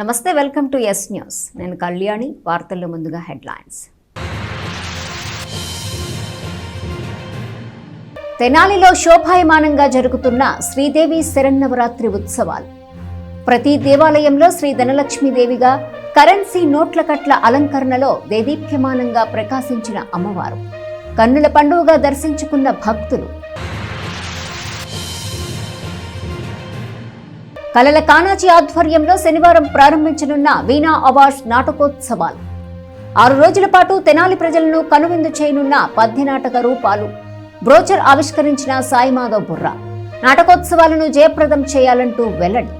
నమస్తే, welcome to yes news. నేను కళ్యాణి. వార్తల్లో ముందుగా హెడ్లైన్స్. తెనాలిలో శోభాయమానంగా జరుగుతున్న శ్రీదేవి శరన్నవరాత్రి ఉత్సవాలు. ప్రతి దేవాలయంలో శ్రీ ధనలక్ష్మీదేవిగా కరెన్సీ నోట్ల కట్ల అలంకరణలో దేదీప్యమానంగా ప్రకాశించిన అమ్మవారు కన్నుల పండుగగా దర్శించుకున్న భక్తులు. కలల కానాచి ఆధ్వర్యంలో శనివారం ప్రారంభించనున్న వీణా అవార్డ్స్ నాటకోత్సవాలు. 6 రోజుల పాటు తెనాలి ప్రజలను కనువిందు చేయనున్న పద్య నాటక రూపాలు. బ్రోచర్ ఆవిష్కరించిన సాయిమాధవ్ బుర్రా. నాటకోత్సవాలను జయప్రదం చేయాలంటూ వెల్లడి.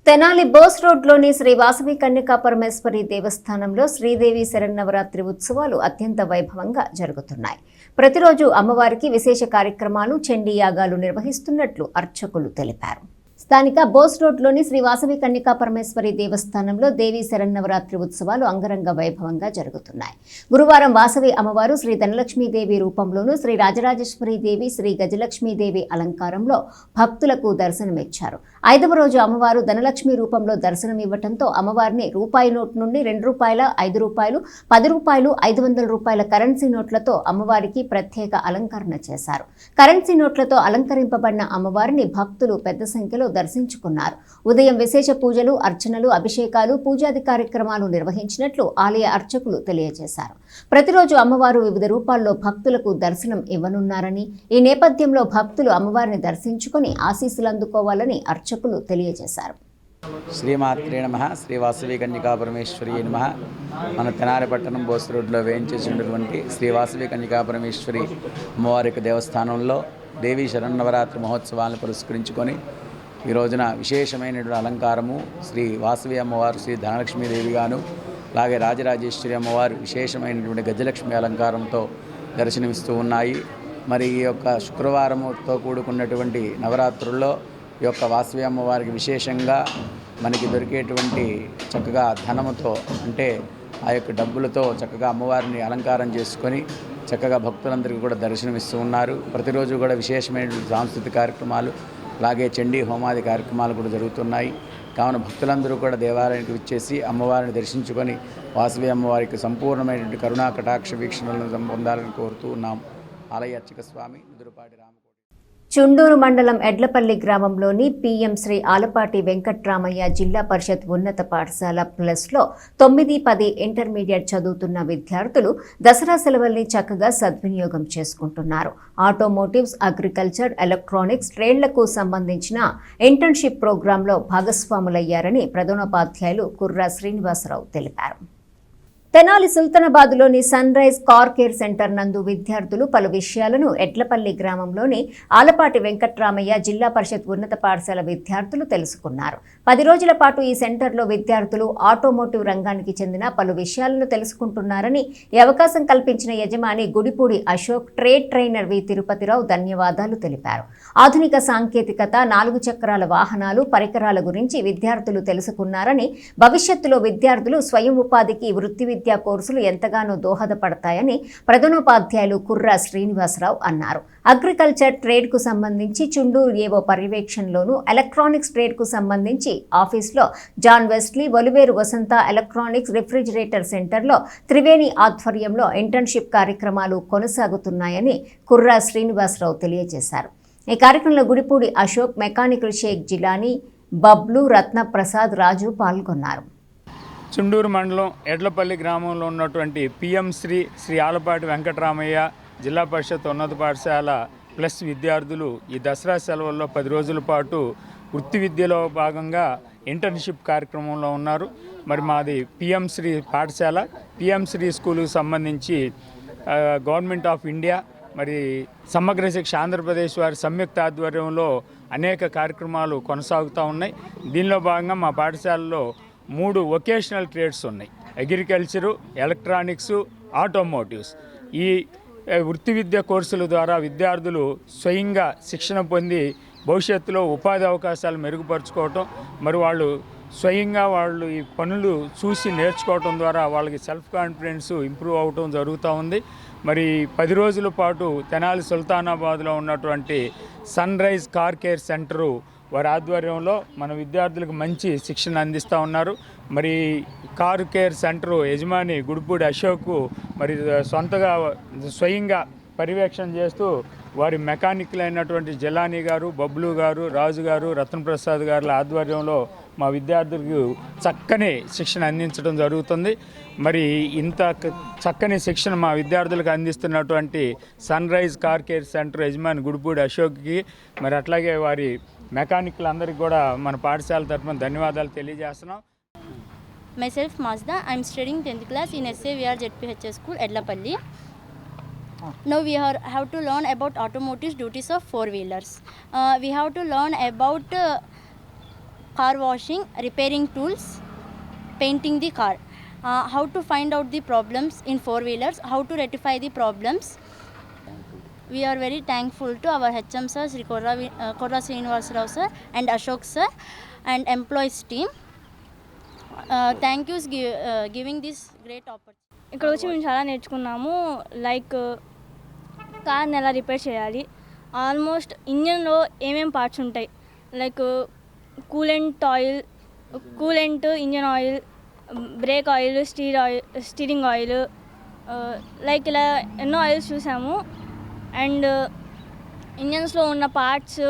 తెనాలి బోస్ రోడ్లోని శ్రీ వాసవి కన్యకా పరమేశ్వరి దేవస్థానంలో శ్రీదేవి శరన్నవరాత్రి ఉత్సవాలు అత్యంత వైభవంగా జరుగుతున్నాయి. ప్రతిరోజు అమ్మవారికి విశేష కార్యక్రమాలు, చండీ యాగాలు నిర్వహిస్తున్నట్లు అర్చకులు తెలిపారు. స్థానిక బోస్ రోడ్లోని శ్రీ వాసవి కన్యకా పరమేశ్వరి దేవస్థానంలో దేవీ శరన్నవరాత్రి ఉత్సవాలు అంగరంగ వైభవంగా జరుగుతున్నాయి. గురువారం వాసవి అమ్మవారు శ్రీ ధనలక్ష్మీదేవి రూపంలోను, శ్రీ రాజరాజేశ్వరి దేవి, శ్రీ గజలక్ష్మీదేవి అలంకారంలో భక్తులకు దర్శనమిచ్చారు. 5వ రోజు అమ్మవారు ధనలక్ష్మి రూపంలో దర్శనమివ్వడంతో అమ్మవారిని రూపాయి నోటు నుండి ₹2, ₹5, ₹10, ₹500 కరెన్సీ నోట్లతో అమ్మవారికి ప్రత్యేక అలంకరణ చేశారు. కరెన్సీ నోట్లతో అలంకరింపబడిన అమ్మవారిని భక్తులు పెద్ద సంఖ్యలో దర్శించుకున్నారు. ఉదయం విశేష పూజలు, అర్చనలు, అభిషేకాలు, పూజాది కార్యక్రమాలు నిర్వహించినట్లు ఆలయ అర్చకులు తెలియజేశారు. ప్రతిరోజు అమ్మవారు వివిధ రూపాల్లో భక్తులకు దర్శనం ఇవ్వనున్నారని, ఈ నేపథ్యంలో భక్తులు అమ్మవారిని దర్శించుకుని ఆశీస్సులు అందుకోవాలని అర్చకులు తెలియజేశారు. శ్రీమాత్రే నమః. శ్రీ వాసవి కన్యకా పరమేశ్వరి నమః. మన తెనాలి పట్టణం బోస్ రోడ్లో వేయించేసినటువంటి శ్రీ వాసవి కన్యకా పరమేశ్వరి అమ్మవారి దేవస్థానంలో దేవీ శరన్నవరాత్రి మహోత్సవాలను పురస్కరించుకొని ఈ రోజున విశేషమైనటువంటి అలంకారము శ్రీ వాసవి అమ్మవారు శ్రీ ధనలక్ష్మీదేవిగాను, అలాగే రాజరాజేశ్వరి అమ్మవారు విశేషమైనటువంటి గజలక్ష్మి అలంకారంతో దర్శనమిస్తూ ఉన్నాయి. మరి ఈ యొక్క శుక్రవారంతో కూడుకున్నటువంటి నవరాత్రుల్లో ఈ యొక్క వాసవి అమ్మవారికి విశేషంగా మనకి దొరికేటువంటి చక్కగా ధనముతో, అంటే ఆ యొక్క డబ్బులతో చక్కగా అమ్మవారిని అలంకారం చేసుకొని చక్కగా భక్తులందరికీ కూడా దర్శనమిస్తూ ఉన్నారు. ప్రతిరోజు కూడా విశేషమైనటువంటి సాంస్కృతిక కార్యక్రమాలు, అలాగే చండీ హోమాది కార్యక్రమాలు కూడా జరుగుతున్నాయి. కావున భక్తులందరూ కూడా దేవాలయానికి విచ్చేసి అమ్మవారిని దర్శించుకొని వాసవి అమ్మవారికి సంపూర్ణమైనటువంటి కరుణా కటాక్ష వీక్షణలను పొందాలని కోరుతూ ఉన్నాం. ఆలయ అర్చక స్వామి దురుపాటి రామకోటి. చుండూరు మండలం ఎడ్లపల్లి గ్రామంలోని పీఎం శ్రీ ఆలపాటి వెంకట్రామయ్య జిల్లా పరిషత్ ఉన్నత పాఠశాల ప్లస్లో 9, 10 ఇంటర్మీడియట్ చదువుతున్న విద్యార్థులు దసరా సెలవుల్ని చక్కగా సద్వినియోగం చేసుకుంటున్నారు. ఆటోమోటివ్స్, అగ్రికల్చర్, ఎలక్ట్రానిక్స్ ట్రేడ్లకు సంబంధించిన ఇంటర్న్షిప్ ప్రోగ్రాంలో భాగస్వాములయ్యారని ప్రధానోపాధ్యాయులు కుర్రా శ్రీనివాసరావు తెలిపారు. తెనాలి సుల్తానాబాద్లోని sunrise car care centre నందు విద్యార్థులు పలు విషయాలను ఎడ్లపల్లి గ్రామంలోని ఆలపాటి వెంకట్రామయ్య జిల్లా పరిషత్ ఉన్నత పాఠశాల విద్యార్థులు తెలుసుకున్నారు. 10 రోజుల పాటు ఈ సెంటర్లో విద్యార్థులు ఆటోమోటివ్ రంగానికి చెందిన పలు విషయాలను తెలుసుకుంటున్నారని, ఈ అవకాశం కల్పించిన యజమాని గుడిపూడి అశోక్, ట్రేడ్ ట్రైనర్ వి తిరుపతిరావు ధన్యవాదాలు తెలిపారు. ఆధునిక సాంకేతికత, 4 చక్రాల వాహనాలు, పరికరాల గురించి విద్యార్థులు తెలుసుకున్నారని, భవిష్యత్తులో విద్యార్థులు స్వయం ఉపాధికి వృత్తి విద్యా కోర్సులు ఎంతగానో దోహదపడతాయని ప్రధానోపాధ్యాయులు కుర్రా శ్రీనివాసరావు అన్నారు. అగ్రికల్చర్ ట్రేడ్ కు సంబంధించి చుండూరు ఏవో పర్యవేక్షణలోను, ఎలక్ట్రానిక్స్ ట్రేడ్ కు సంబంధించి ఆఫీస్లో జాన్ వెస్ట్లీ, ఒలివేరు వసంత ఎలక్ట్రానిక్స్ రిఫ్రిజిరేటర్ సెంటర్లో త్రివేణి ఆధ్వర్యంలో ఇంటర్న్షిప్ కార్యక్రమాలు కొనసాగుతున్నాయని కుర్రా శ్రీనివాసరావు తెలియజేశారు. ఈ కార్యక్రమంలో గుడిపూడి అశోక్, మెకానికల్ షేక్ జిలానీ, బబ్లు, రత్న ప్రసాద్, రాజు పాల్గొన్నారు. చుండూరు మండలం ఎడ్లపల్లి గ్రామంలో ఉన్నటువంటి పిఎం శ్రీ ఆలపాటి వెంకటరామయ్య జిల్లా పరిషత్ ఉన్నత పాఠశాల ప్లస్ విద్యార్థులు ఈ దసరా సెలవుల్లో 10 రోజుల పాటు వృత్తి విద్యలో భాగంగా ఇంటర్న్షిప్ కార్యక్రమంలో ఉన్నారు. మరి మాది పిఎం శ్రీ పాఠశాల, పిఎం శ్రీ స్కూలుకు సంబంధించి గవర్నమెంట్ ఆఫ్ ఇండియా, మరి సమగ్ర శిక్ష ఆంధ్రప్రదేశ్ వారి సంయుక్త ఆధ్వర్యంలో అనేక కార్యక్రమాలు కొనసాగుతూ ఉన్నాయి. దీనిలో భాగంగా మా పాఠశాలలో 3 వొకేషనల్ ట్రేడ్స్ ఉన్నాయి: అగ్రికల్చరు, ఎలక్ట్రానిక్స్, ఆటోమోటివ్స్. ఈ వృత్తి విద్య కోర్సుల ద్వారా విద్యార్థులు స్వయంగా శిక్షణ పొంది భవిష్యత్తులో ఉపాధి అవకాశాలు మెరుగుపరుచుకోవటం, మరి వాళ్ళు స్వయంగా వాళ్ళు ఈ పనులు చూసి నేర్చుకోవటం ద్వారా వాళ్ళకి సెల్ఫ్ కాన్ఫిడెన్స్ ఇంప్రూవ్ అవటం జరుగుతూ ఉంది. మరి 10 రోజుల పాటు తెనాలి సుల్తానాబాద్లో ఉన్నటువంటి sunrise car care centre వారి ఆధ్వర్యంలో మన విద్యార్థులకు మంచి శిక్షణ అందిస్తూ ఉన్నారు. మరి కారు కేర్ సెంటర్ యజమాని గుడిపూడి అశోక్ మరి సొంతగా స్వయంగా పర్యవేక్షణ చేస్తూ వారి మెకానిక్లు అయినటువంటి జలానీ గారు, బబ్లు గారు, రాజు గారు, రత్నప్రసాద్ గారుల ఆధ్వర్యంలో మా విద్యార్థులకు చక్కని శిక్షణ అందించడం జరుగుతుంది. మరి ఇంత చక్కని శిక్షణ మా విద్యార్థులకు అందిస్తున్నటువంటి sunrise car care centre యజమాని గుడిపూడి అశోక్కి మరి అట్లాగే వారి మెకానిక్లందరికీ కూడా మన పాఠశాల తరఫున ధన్యవాదాలు తెలియజేస్తున్నాం. Myself Mazda, I am studying 10th class in SAVR ZPHS School, Edlapalli. Now we have to learn about automotive duties of four-wheelers. We have to learn about car washing, repairing tools, painting the car. How to find out the problems in four-wheelers, how to rectify the problems. We are very thankful to our HM sir, Sri Korra Srinivas Rao sir and Ashok sir and employees team. Thank you giving this great opportunity. ఇక్కడ వచ్చి మేము చాలా నేర్చుకున్నాము. Like కార్ని ఎలా repair చేయాలి, almost ఇంజన్లో ఏమేం parts ఉంటాయి, like coolant oil, coolant, engine oil, break oil, steering oil, like ఇలా ఎన్నో ఆయిల్స్ చూసాము. అండ్ ఇంజన్స్లో ఉన్న పార్ట్స్,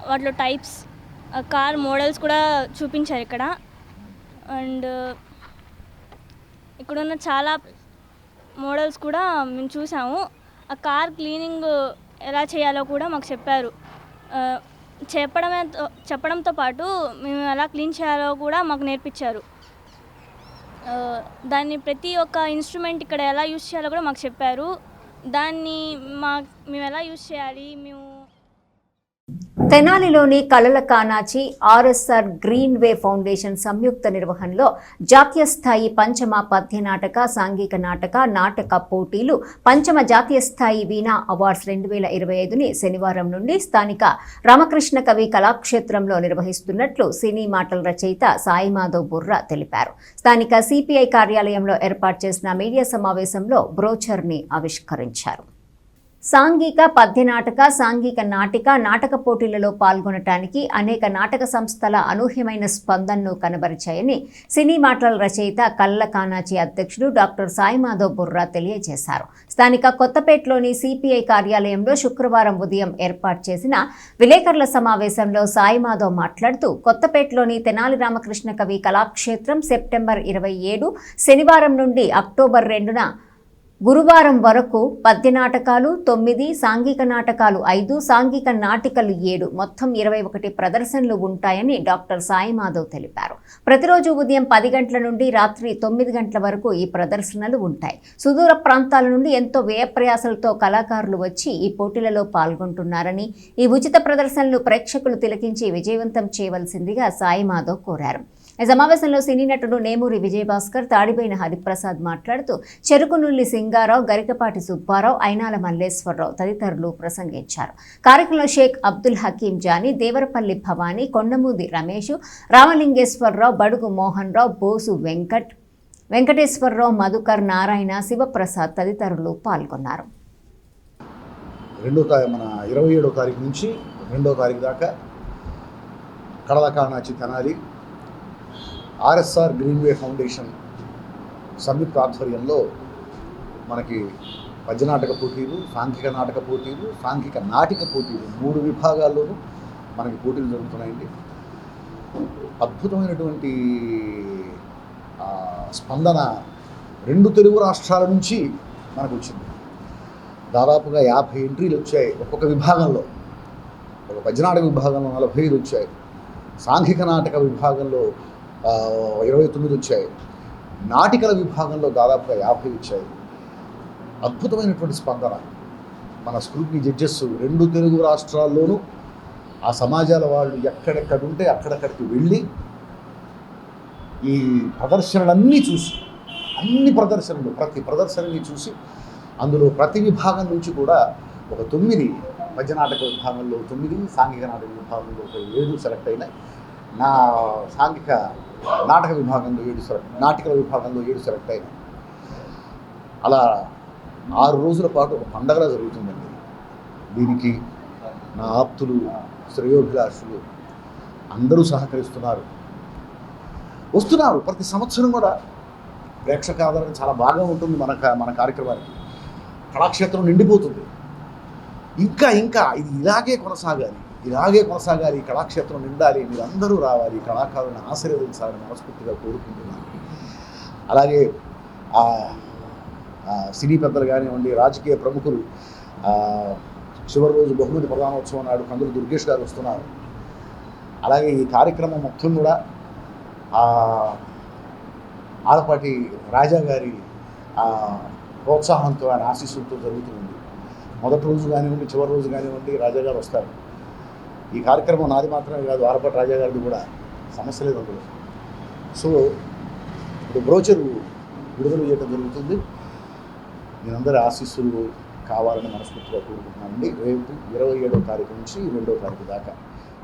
వాటిలో టైప్స్, కార్ మోడల్స్ కూడా చూపించారు ఇక్కడ. అండ్ ఇక్కడున్న చాలా మోడల్స్ కూడా మేము చూసాము. ఆ కార్ క్లీనింగ్ ఎలా చేయాలో కూడా మాకు చెప్పారు. చెప్పడంతో పాటు మేము ఎలా క్లీన్ చేయాలో కూడా మాకు నేర్పించారు. దాన్ని ప్రతి ఒక్క ఇన్స్ట్రుమెంట్ ఇక్కడ ఎలా యూజ్ చేయాలో కూడా మాకు చెప్పారు. దాన్ని మేము ఎలా యూజ్ చేయాలి, మేము తెనాలిలోని కళల కానాచి ఆర్ఎస్ఆర్ గ్రీన్ వే ఫౌండేషన్ సంయుక్త నిర్వహణలో జాతీయ స్థాయి పంచమ పద్య నాటక, సాంఘిక నాటక, నాటక పోటీలు, పంచమ జాతీయ స్థాయి వీణా అవార్డ్స్ 2025ని శనివారం నుండి స్థానిక రామకృష్ణ కవి కళాక్షేత్రంలో నిర్వహిస్తున్నట్లు సినీ మాటల రచయిత సాయి మాధవ్ బుర్రా తెలిపారు. స్థానిక సిపిఐ కార్యాలయంలో ఏర్పాటు చేసిన మీడియా సమావేశంలో బ్రోచర్ని ఆవిష్కరించారు. సాంఘిక పద్య నాటక, సాంఘిక నాటిక, నాటక పోటీలలో పాల్గొనటానికి అనేక నాటక సంస్థల అనూహ్యమైన స్పందనను కనబరిచాయని సినీ మాటల రచయిత కళ్ళ కానాచి అధ్యక్షుడు డాక్టర్ సాయి మాధవ్ బుర్రా తెలియజేశారు. స్థానిక కొత్తపేటలోని సిపిఐ కార్యాలయంలో శుక్రవారం ఉదయం ఏర్పాటు చేసిన విలేకరుల సమావేశంలో సాయి మాధవ్ మాట్లాడుతూ, కొత్తపేటలోని తెనాలి రామకృష్ణ కవి కళాక్షేత్రం సెప్టెంబర్ 27 శనివారం నుండి అక్టోబర్ 2న గురువారం వరకు పద్య నాటకాలు 9, సాంఘిక నాటకాలు 5, సాంఘిక నాటికలు 7, మొత్తం 21 ప్రదర్శనలు ఉంటాయని డాక్టర్ సాయి మాధవ్ తెలిపారు. ప్రతిరోజు ఉదయం 10 గంటల నుండి రాత్రి 9 గంటల వరకు ఈ ప్రదర్శనలు ఉంటాయి. సుదూర ప్రాంతాల నుండి ఎంతో వ్యయప్రయాసలతో కళాకారులు వచ్చి ఈ పోటీలలో పాల్గొంటున్నారని, ఈ ఉచిత ప్రదర్శనలు ప్రేక్షకులు తిలకించి విజయవంతం చేయవలసిందిగా సాయి మాధవ్ కోరారు. ఈ సమావేశంలో సినీ నటుడు నేమూరి విజయభాస్కర్, తాడిపోయిన హరిప్రసాద్ మాట్లాడుతూ చెరుకునుల్లి సింగారావు, గరికపాటి సుబ్బారావు, అయినాల మల్లేశ్వరరావు తదితరులు ప్రసంగించారు. కార్యక్రమంలో షేక్ అబ్దుల్ హకీం జానీ, దేవరపల్లి భవానీ, కొండమూది రమేష్, రామలింగేశ్వరరావు, బడుగు మోహన్ రావు, బోసు వెంకటేశ్వరరావు, మధుకర్, నారాయణ, శివప్రసాద్ తదితరులు పాల్గొన్నారు. 27వ తారీఖు నుంచి 2వ తారీఖు దాకా కళల కానాచి Tenali RSR green way foundation సంయుక్త ఆధ్వర్యంలో మనకి పద్యనాటక పోటీలు, సాంఘిక నాటక పోటీలు, సాంఘిక నాటిక పోటీలు 3 విభాగాల్లోనూ మనకి పోటీలు జరుగుతున్నాయండి. అద్భుతమైనటువంటి స్పందన 2 తెలుగు రాష్ట్రాల నుంచి మనకు వచ్చింది. దాదాపుగా 50 ఎంట్రీలు వచ్చాయి ఒక్కొక్క విభాగంలో. ఒక పద్యనాటక విభాగంలో 45 వచ్చాయి, సాంఘిక నాటక విభాగంలో 29 వచ్చాయి, నాటికల విభాగంలో దాదాపుగా 50 వచ్చాయి. అద్భుతమైనటువంటి స్పందన. మన స్క్రూటినీ జడ్జెస్ 2 తెలుగు రాష్ట్రాల్లోనూ ఆ సమాజాల వాళ్ళు ఎక్కడెక్కడుంటే అక్కడక్కడికి వెళ్ళి ఈ ప్రదర్శనలన్నీ చూసి, అన్ని ప్రదర్శనలు ప్రతి ప్రదర్శనని చూసి, అందులో ప్రతి విభాగం నుంచి కూడా ఒక 9 పద్యనాటక విభాగంలో 9, సాంఘిక నాటక విభాగంలో 7 సెలెక్ట్ అయినాయి. నా సాంఘిక నాటక విభాగంలో 7 సెలెక్ట్, నాటికల విభాగంలో 7 సెలెక్ట్ అయినాయి. అలా 6 రోజుల పాటు ఒక పండగలా జరుగుతుందండి. దీనికి నా ఆప్తులు, శ్రేయోభిలాషులు అందరూ సహకరిస్తున్నారు, వస్తున్నారు. ప్రతి సంవత్సరం కూడా ప్రేక్షక ఆదరణ చాలా బాగా ఉంటుంది. మన కార్యక్రమానికి కళాక్షేత్రం నిండిపోతుంది. ఇంకా ఇది ఇలాగే కొనసాగాలి, కళాక్షేత్రం నిండాలి, మీరందరూ రావాలి, కళాకారులను ఆశీర్వదించాలని మనస్ఫూర్తిగా కోరుకుంటున్నాను. అలాగే సినీ పెద్దలు కానివ్వండి, రాజకీయ ప్రముఖులు చివరి రోజు బహుమతి ప్రధానోత్సవం నాడు కందులు దుర్గేష్ గారు వస్తున్నారు. అలాగే ఈ కార్యక్రమం మొత్తం కూడా ఆలపాటి రాజా గారి ప్రోత్సాహంతో, ఆయన ఆశీస్సులతో జరుగుతుంది. మొదటి రోజు కానివ్వండి, చివరి రోజు కానివ్వండి, రాజా గారు వస్తారు. ఈ కార్యక్రమం నాది మాత్రమే కాదు, ఆలపాటి రాజా గారిది కూడా, సమస్య లేదు అందులో. సో ఇప్పుడు బ్రోచరు విడుదల చేయడం జరుగుతుంది. మీరందరి ఆశీస్సులు కావాలని మనస్ఫూర్తిగా కోరుకుంటున్నానండి. రేపు 27వ తారీఖు నుంచి 2వ తారీఖు దాకా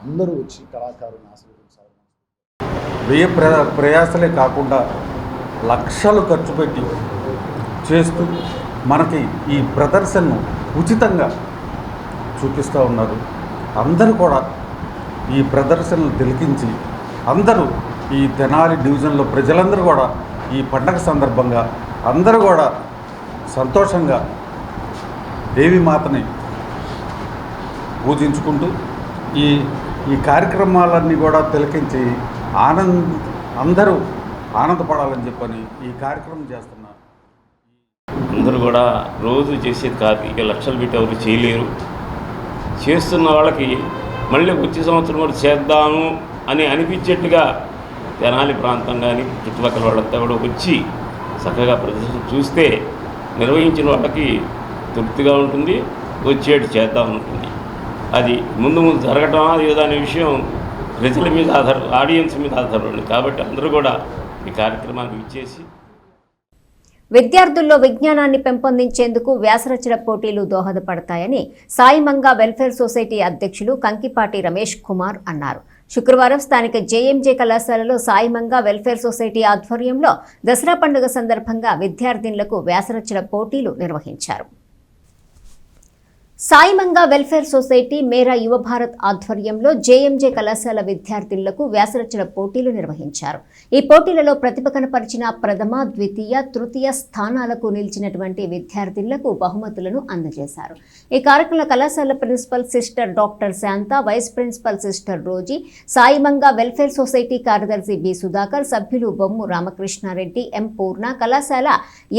అందరూ వచ్చి కళాకారులను ఆశీర్వదించాలని. వ్యయ ప్రయాసలే కాకుండా లక్షలు ఖర్చు పెట్టి చేస్తూ మనకి ఈ ప్రదర్శనను ఉచితంగా చూపిస్తూ ఉన్నారు. అందరూ కూడా ఈ ప్రదర్శనలు తిలకించి అందరూ ఈ తెనాలి డివిజన్లో ప్రజలందరూ కూడా ఈ పండగ సందర్భంగా అందరూ కూడా సంతోషంగా దేవీమాతని పూజించుకుంటూ ఈ కార్యక్రమాలన్నీ కూడా తిలకించి అందరూ ఆనందపడాలని చెప్పని ఈ కార్యక్రమం చేస్తున్నారు. అందరూ కూడా రోజు చేసేది కాదు, ఇక లక్షలు పెట్టి ఎవరు చేయలేరు. చేస్తున్న వాళ్ళకి మళ్ళీ వచ్చే సంవత్సరం కూడా చేద్దాము అని అనిపించేట్టుగా తెనాలి ప్రాంతం కానీ చుట్టుపక్కల వాళ్ళంతా కూడా వచ్చి చక్కగా ప్రదర్శన చూస్తే నిర్వహించిన వాళ్ళకి తృప్తిగా ఉంటుంది, వచ్చేటి చేద్దాం ఉంటుంది. అది ముందు జరగటం ఏదనే విషయం ప్రజల మీద ఆడియన్స్ మీద ఆధారపడింది. కాబట్టి అందరూ కూడా ఈ కార్యక్రమానికి ఇచ్చేసి విద్యార్థుల్లో విజ్ఞానాన్ని పెంపొందించేందుకు వ్యాసరచన పోటీలు దోహదపడతాయని సాయిమంగా వెల్ఫేర్ సొసైటీ అధ్యక్షులు కంకిపాటి రమేష్ కుమార్ అన్నారు. శుక్రవారం స్థానిక జేఎంజే కళాశాలలో సాయిమంగా వెల్ఫేర్ సొసైటీ ఆధ్వర్యంలో దసరా పండుగ సందర్భంగా విద్యార్థినులకు వ్యాసరచన పోటీలు నిర్వహించారు. సాయిమంగా వెల్ఫేర్ సొసైటీ మేరా యువ భారత్ ఆధ్వర్యంలో జేఎంజే కళాశాల విద్యార్థులకు వ్యాసరచన పోటీలు నిర్వహించారు. ఈ పోటీలలో ప్రతిభ కనపరిచిన ప్రథమ, ద్వితీయ, తృతీయ స్థానాలకు నిలిచినటువంటి విద్యార్థులకు బహుమతులను అందజేశారు. ఈ కార్యక్రమంలో కళాశాల principal sister doctor Shanta, vice principal sister Rosie, సాయిమంగా వెల్ఫేర్ సొసైటీ కార్యదర్శి బి సుధాకర్, సభ్యులు బొమ్ము రామకృష్ణారెడ్డి, ఎం పూర్ణ, కళాశాల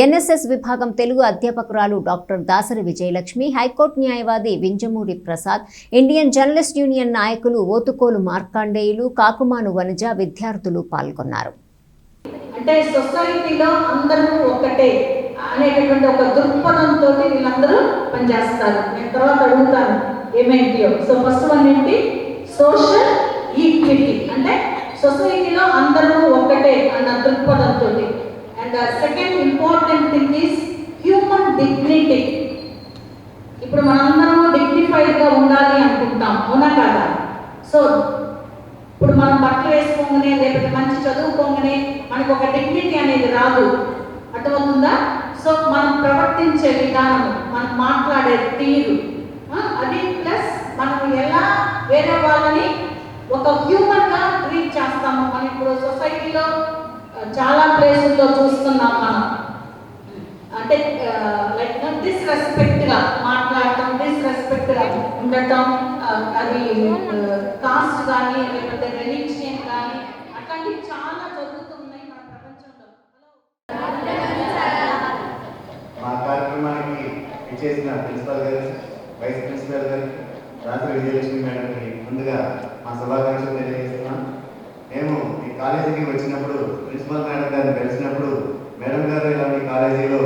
ఎన్ఎస్ఎస్ విభాగం తెలుగు అధ్యాపకురాలు డాక్టర్ దాసరి విజయలక్ష్మి, హైకోర్టు న్యాయవాది Vinjamuri Prasad, Indian journalist union నాయకులు ఓతుకోలు మార్కాండేయులు, కాకుమాను వనజ విద్యార్థులు పాల్గొన్నారు. అంటే సొసైటీలో అందరూ ఒకటే అనేటటువంటి ఒక దృక్పథంతో వీళ్ళందరూ పనిచేస్తారు. నేను తర్వాత అడుగుతాను ఏమేంటియో. సో ఫస్ట్ వన్ ఏంటి? సోషల్ ఈక్విటీ, అంటే సొసైటీలో అందరూ ఒకటే అన్న దృక్పథంతో. And second important thing is human dignity. ఇప్పుడు మనందరం డిగ్నిఫైడ్గా ఉండాలి అనుకుంటాం, అవునా కాదా? సో ఇప్పుడు మనం బట్టలు వేసుకోగానే, లేకపోతే మంచి చదువుకోగానే మనకు ఒక డిగ్నిటీ అనేది రాదు, అర్థమవుతుందా? సో మనం ప్రవర్తించే విధానం, మనం మాట్లాడే తీరు, అది ప్లస్ మనం ఎలా వేరే వాళ్ళని ఒక హ్యూమన్గా ట్రీట్ చేస్తాము. మనం ఇప్పుడు సొసైటీలో చాలా ప్లేసుల్లో చూస్తున్నాం మనం, అంటే లైక్ డిస్రెస్పెక్ట్గా మాట్లాడటం, డిస్రెస్పెక్ట్గా ఉండటం, అది కాస్ట్ కానీ లేకపోతే రిలీజియన్ కానీ అట్లాంటివి చాలా జరుగుతున్నాయి మన ప్రపంచంలో. మా కార్యక్రమానికి ఇచ్చేసిన ప్రిన్సిపల్ గారు, వైస్ ప్రిన్సిపల్ గారు, రాత్రి విజయలక్ష్మి మేడంకి ముందుగా మా శుభాకాంక్షలు తెలియజేస్తున్నాం. మేము ఈ కాలేజీకి వచ్చినప్పుడు ప్రిన్సిపల్ మేడం గారిని కలిసినప్పుడు, మేడం గారు ఇలా మీ కాలేజీలో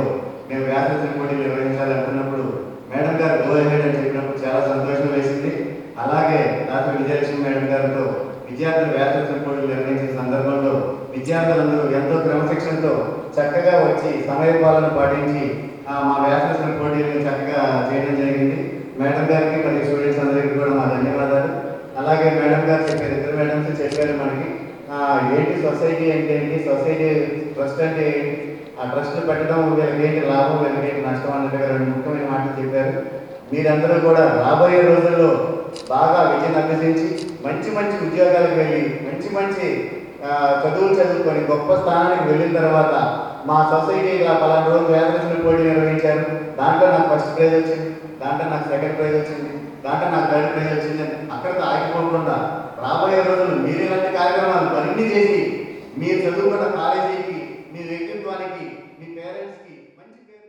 మేము వ్యాసరచన పోటీలు నిర్వహించాలి అనుకున్నప్పుడు మేడం గారు గో అహెడ్ అని చెప్పినప్పుడు చాలా సంతోషం వేసింది. అలాగే రాత్రి విజయలక్ష్మి మేడం గారితో విద్యార్థులు వ్యాసరచన పోటీలు నిర్వహించిన సందర్భంలో విద్యార్థులందరూ ఎంతో క్రమశిక్షణతో చక్కగా వచ్చి సమయపాలన పాటించి మా వ్యాసరచన పోటీలను చక్కగా చేయడం జరిగింది. మేడం గారికి మరియు స్టూడెంట్స్ అందరికీ కూడా మా ధన్యవాదాలు. అలాగే మేడం గారు చెప్పారు, ఇద్దరు మేడమ్స్ చెప్పారు మనకి ఏంటి సొసైటీ అంటే ఏంటి, సొసైటీ ట్రస్ట్ అంటే ఏంటి, ఆ ట్రస్ట్ పెట్టడం వీళ్ళకి ఏంటి లాభం, వీళ్ళకి ఏంటి నష్టం అన్నట్టుగా రెండు ముఖ్యమైన మాటలు చెప్పారు. మీరందరూ కూడా రాబోయే రోజుల్లో బాగా విద్యను అభ్యసించి మంచి మంచి ఉద్యోగాలకు వెళ్ళి మంచి మంచి చదువులు చదువుకొని గొప్ప స్థానానికి వెళ్ళిన తర్వాత మా సొసైటీ ఇలా పలానా రోజు వేదరచన పోటీ నిర్వహించారు, దాంట్లో నాకు ఫస్ట్ ప్రైజ్ వచ్చింది, దాంట్లో నాకు సెకండ్ ప్రైజ్ వచ్చింది, దాంట్లో నాకు థర్డ్ ప్రైజ్ వచ్చింది అని అక్కడితో ఆగిపోకుండా రాబోయే రోజులు మీరు ఇలాంటి కార్యక్రమాలు మరిన్ని చేసి మీరు చదువుకున్న కాలేజీకి, మీ వ్యక్తిత్వానికి, మీ పేరెంట్స్కి మంచి పేరు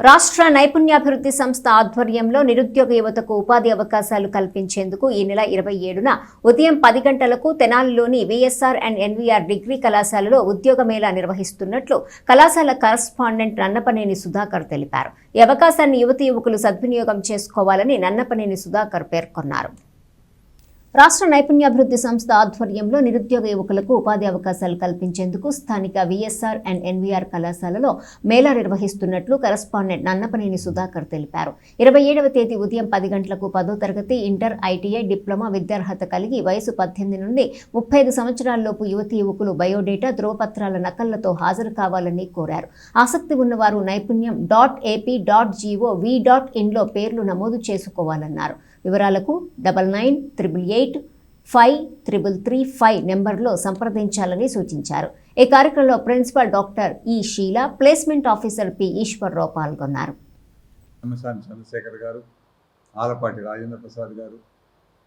రాష్ట్ర నైపుణ్యాభివృద్ధి సంస్థ ఆధ్వర్యంలో నిరుద్యోగ యువతకు ఉపాధి అవకాశాలు కల్పించేందుకు ఈ నెల 27న ఉదయం 10 గంటలకు తెనాలిలోని విఎస్ఆర్ అండ్ ఎన్వీఆర్ డిగ్రీ కళాశాలలో ఉద్యోగ మేళా నిర్వహిస్తున్నట్లు కళాశాల కరస్పాండెంట్ నన్నపనేని సుధాకర్ తెలిపారు. ఈ అవకాశాన్ని యువతీ యువకులు సద్వినియోగం చేసుకోవాలని నన్నపనేని సుధాకర్ పేర్కొన్నారు. రాష్ట్ర నైపుణ్యాభివృద్ధి సంస్థ ఆధ్వర్యంలో నిరుద్యోగ యువకులకు ఉపాధి అవకాశాలు కల్పించేందుకు స్థానిక విఎస్ఆర్ అండ్ ఎన్వీఆర్ కళాశాలలో మేళా నిర్వహిస్తున్నట్లు కరస్పాండెంట్ నన్నపనేని సుధాకర్ తెలిపారు. 27వ తేదీ ఉదయం 10 గంటలకు 10వ తరగతి, ఇంటర్, ఐటీఐ, డిప్లొమా విద్యార్హత కలిగి వయసు 18 నుండి 35 సంవత్సరాలలోపు యువతీ యువకులు బయోడేటా, ధ్రువపత్రాల నకళ్లతో హాజరు కావాలని కోరారు. ఆసక్తి ఉన్నవారు నైపుణ్యం.ap.gov.in.లో పేర్లు నమోదు చేసుకోవాలన్నారు. వివరాలకు 9988853335 నెంబర్లో సంప్రదించాలని సూచించారు. ఈ కార్యక్రమంలో principal doctor E Sheela, placement officer P Eswararao పాల్గొన్నారు. చంద్రశేఖర్ గారు, ఆలపాటి రాజేంద్ర ప్రసాద్ గారు,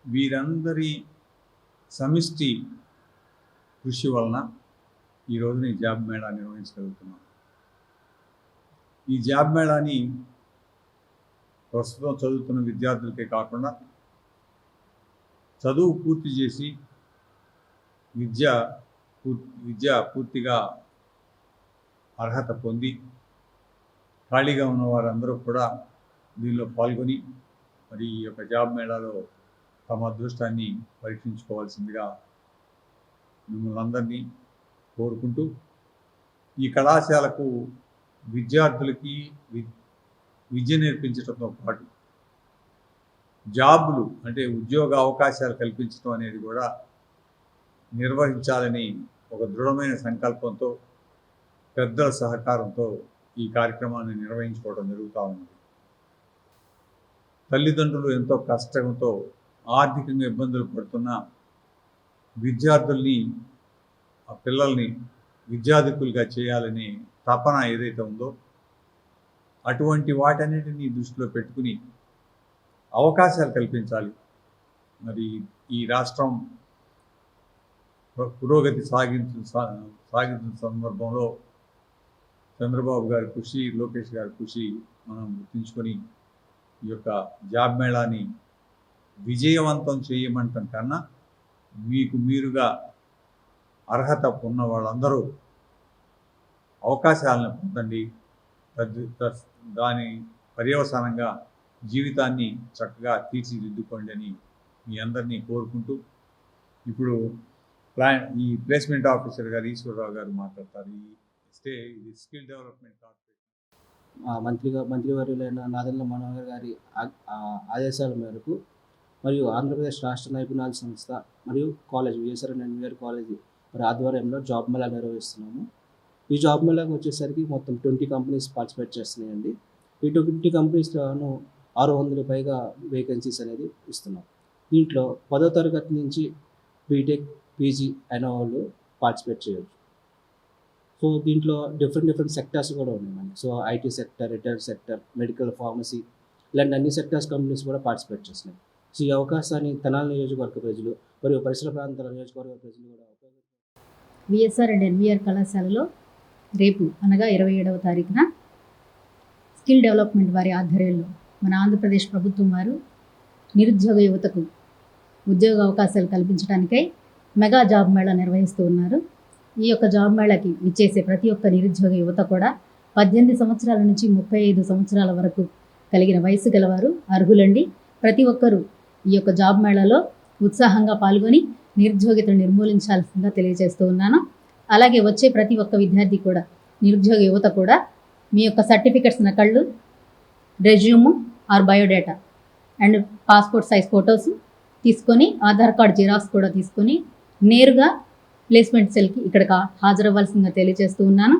వీరందరి సమిష్టి కృషి వలన ఈరోజు ఈ జాబ్ మేళా నిర్వహించగలుగుతున్నాం. ఈ జాబ్ మేళాని ప్రస్తుతం చదువుతున్న విద్యార్థులకే కాకుండా చదువు పూర్తి చేసి విద్య పూర్తిగా అర్హత పొంది ఖాళీగా ఉన్న వారందరూ కూడా దీనిలో పాల్గొని మరి ఈ యొక్క జాబ్ మేళాలో తమ అదృష్టాన్ని పరీక్షించుకోవాల్సిందిగా మిమ్మల్ని అందరినీ కోరుకుంటూ, ఈ కళాశాలకు విద్యార్థులకి విద్య నేర్పించడంతో పాటు జాబులు అంటే ఉద్యోగ అవకాశాలు కల్పించడం అనేది కూడా నిర్వహించాలని ఒక దృఢమైన సంకల్పంతో, పెద్దల సహకారంతో ఈ కార్యక్రమాన్ని నిర్వహించుకోవడం జరుగుతూ ఉంది. తల్లిదండ్రులు ఎంతో కష్టంతో ఆర్థికంగా ఇబ్బందులు పడుతున్న విద్యార్థుల్ని, ఆ పిల్లల్ని విద్యాధికులుగా చేయాలని తపన ఏదైతే ఉందో అటువంటి వాటన్నిటిని దృష్టిలో పెట్టుకుని అవకాశాలు కల్పించాలి. మరి ఈ రాష్ట్రం పురోగతి సాగించిన సందర్భంలో చంద్రబాబు గారి కృషి, లోకేష్ గారి కృషి మనం గుర్తుంచుకొని ఈ యొక్క జాబ్ మేళాని విజయవంతం చేయమంటం కన్నా మీకు మీరుగా అర్హత ఉన్న వాళ్ళందరూ అవకాశాలను పొందండి. దాని పర్యవసానంగా జీవితాన్ని చక్కగా తీర్చిదిద్దుకోండి అని మీ అందరినీ కోరుకుంటూ, ఇప్పుడు ఈ ప్లేస్మెంట్ ఆఫీసర్ గారు ఈశ్వరరావు గారు మాట్లాడతారు. ఇది స్కిల్ డెవలప్మెంట్ కార్పొరేషన్ మంత్రివర్యులైన నాదెండ్ల మనోహర్ గారి ఆదేశాల మేరకు మరియు ఆంధ్రప్రదేశ్ రాష్ట్ర నైపుణ్యాల సంస్థ మరియు college VSR and NVR college మరి ఆధ్వర్యంలో జాబ్ మేళా నిర్వహిస్తున్నాము. ఈ జాబ్ మేళాకి వచ్చేసరికి మొత్తం 20 కంపెనీస్ పార్టిసిపేట్ చేస్తున్నాయండి. ఈ 20 కంపెనీస్లోనూ 600 పైగా వేకెన్సీస్ అనేది ఇస్తున్నాం. దీంట్లో 10వ తరగతి నుంచి బీటెక్, పీజీ అయిన వాళ్ళు పార్టిసిపేట్ చేయవచ్చు. సో దీంట్లో డిఫరెంట్ సెక్టార్స్ కూడా ఉన్నాయండి. So IT sector, retail sector, medical, pharmacy ఇలాంటి అన్ని సెక్టార్స్ కంపెనీస్ కూడా పార్టిసిపేట్ చేస్తున్నాయి. సో ఈ అవకాశాన్ని తెనాలి నియోజకవర్గ ప్రజలు మరియు పరిసర ప్రాంతాల నియోజకవర్గ ప్రజలు కూడా విఎస్ఆర్ అండ్ ఎన్వీఆర్ కళాశాలలో రేపు అనగా 27వ తారీఖున స్కిల్ డెవలప్మెంట్ వారి ఆధ్వర్యంలో మన ఆంధ్రప్రదేశ్ ప్రభుత్వం వారు నిరుద్యోగ యువతకు ఉద్యోగ అవకాశాలు కల్పించడానికై మెగా జాబ్ మేళా నిర్వహిస్తూ ఉన్నారు. ఈ యొక్క జాబ్ మేళాకి విచ్చేసే ప్రతి ఒక్క నిరుద్యోగ యువత కూడా 18 సంవత్సరాల నుంచి 35 సంవత్సరాల వరకు కలిగిన వయసు గలవారు అర్హులండి. ప్రతి ఒక్కరూ ఈ యొక్క జాబ్ మేళాలో ఉత్సాహంగా పాల్గొని నిరుద్యోగితను నిర్మూలించాల్సిందిగా తెలియజేస్తూ ఉన్నాను. అలాగే వచ్చే ప్రతి ఒక్క విద్యార్థి కూడా, నిరుద్యోగ యువత కూడా మీ యొక్క సర్టిఫికెట్స్ నకళ్ళు, resume or biodata and passport size photos తీసుకొని, ఆధార్ కార్డ్ జిరాక్స్ కూడా తీసుకొని నేరుగా ప్లేస్మెంట్ సెల్కి ఇక్కడ హాజరవ్వాల్సిందిగా తెలియజేస్తూ ఉన్నాను.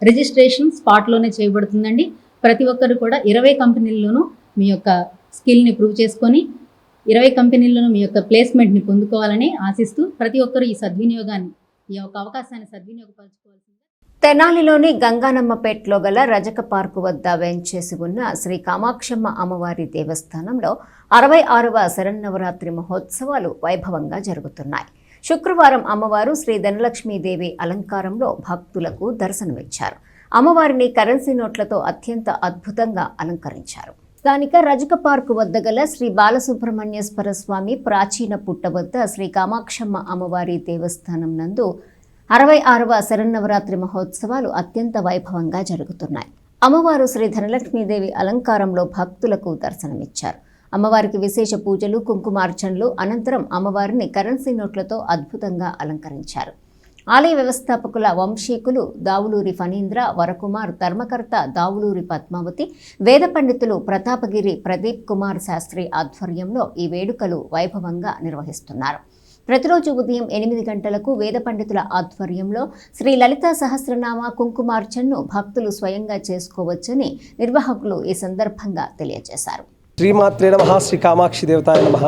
రిజిస్ట్రేషన్ స్పాట్లోనే చేయబడుతుందండి. ప్రతి ఒక్కరు కూడా 20 కంపెనీల్లోనూ మీ యొక్క స్కిల్ని ప్రూవ్ చేసుకొని 20 కంపెనీలను మీ యొక్క ప్లేస్మెంట్ని పొందుకోవాలని ఆశిస్తూ ప్రతి ఒక్కరూ ఈ యొక్క అవకాశాన్ని సద్వినియోగపరచుకోవాల్సింది. తెనాలిలోని గంగానమ్మపేటలో గల రజక పార్కు వద్ద వేంచేసి ఉన్న శ్రీ కామాక్షమ్మ అమ్మవారి దేవస్థానంలో 66వ శరన్నవరాత్రి మహోత్సవాలు వైభవంగా జరుగుతున్నాయి. శుక్రవారం అమ్మవారు శ్రీ ధనలక్ష్మీదేవి అలంకారంలో భక్తులకు దర్శనమిచ్చారు. అమ్మవారిని కరెన్సీ నోట్లతో అత్యంత అద్భుతంగా అలంకరించారు. స్థానిక రజక పార్కు వద్ద గల శ్రీ బాలసుబ్రహ్మణ్యేశ్వర స్వామి ప్రాచీన పుట్ట వద్ద శ్రీ కామాక్షమ్మ అమ్మవారి దేవస్థానం నందు 66వ శరన్నవరాత్రి మహోత్సవాలు అత్యంత వైభవంగా జరుగుతున్నాయి. అమ్మవారు శ్రీ ధనలక్ష్మీదేవి అలంకారంలో భక్తులకు దర్శనమిచ్చారు. అమ్మవారికి విశేష పూజలు, కుంకుమార్చనలు అనంతరం అమ్మవారిని కరెన్సీ నోట్లతో అద్భుతంగా అలంకరించారు. ఆలయ వ్యవస్థాపకుల వంశీకులు దావులూరి ఫణీంద్ర, వరకుమార్, ధర్మకర్త దావులూరి పద్మావతి, వేద పండితులు ప్రతాపగిరి ప్రదీప్ కుమార్ శాస్త్రి ఆధ్వర్యంలో ఈ వేడుకలు వైభవంగా నిర్వహిస్తున్నారు. ప్రతిరోజు ఉదయం 8 గంటలకు వేద పండితుల ఆధ్వర్యంలో శ్రీ లలితా సహస్రనామ కుంకుమార్చనను భక్తులు స్వయంగా చేసుకోవచ్చని నిర్వాహకులు ఈ సందర్భంగా తెలియజేశారు. శ్రీమాత్రే నమః. శ్రీ కామాక్షి దేవతాయ నమః.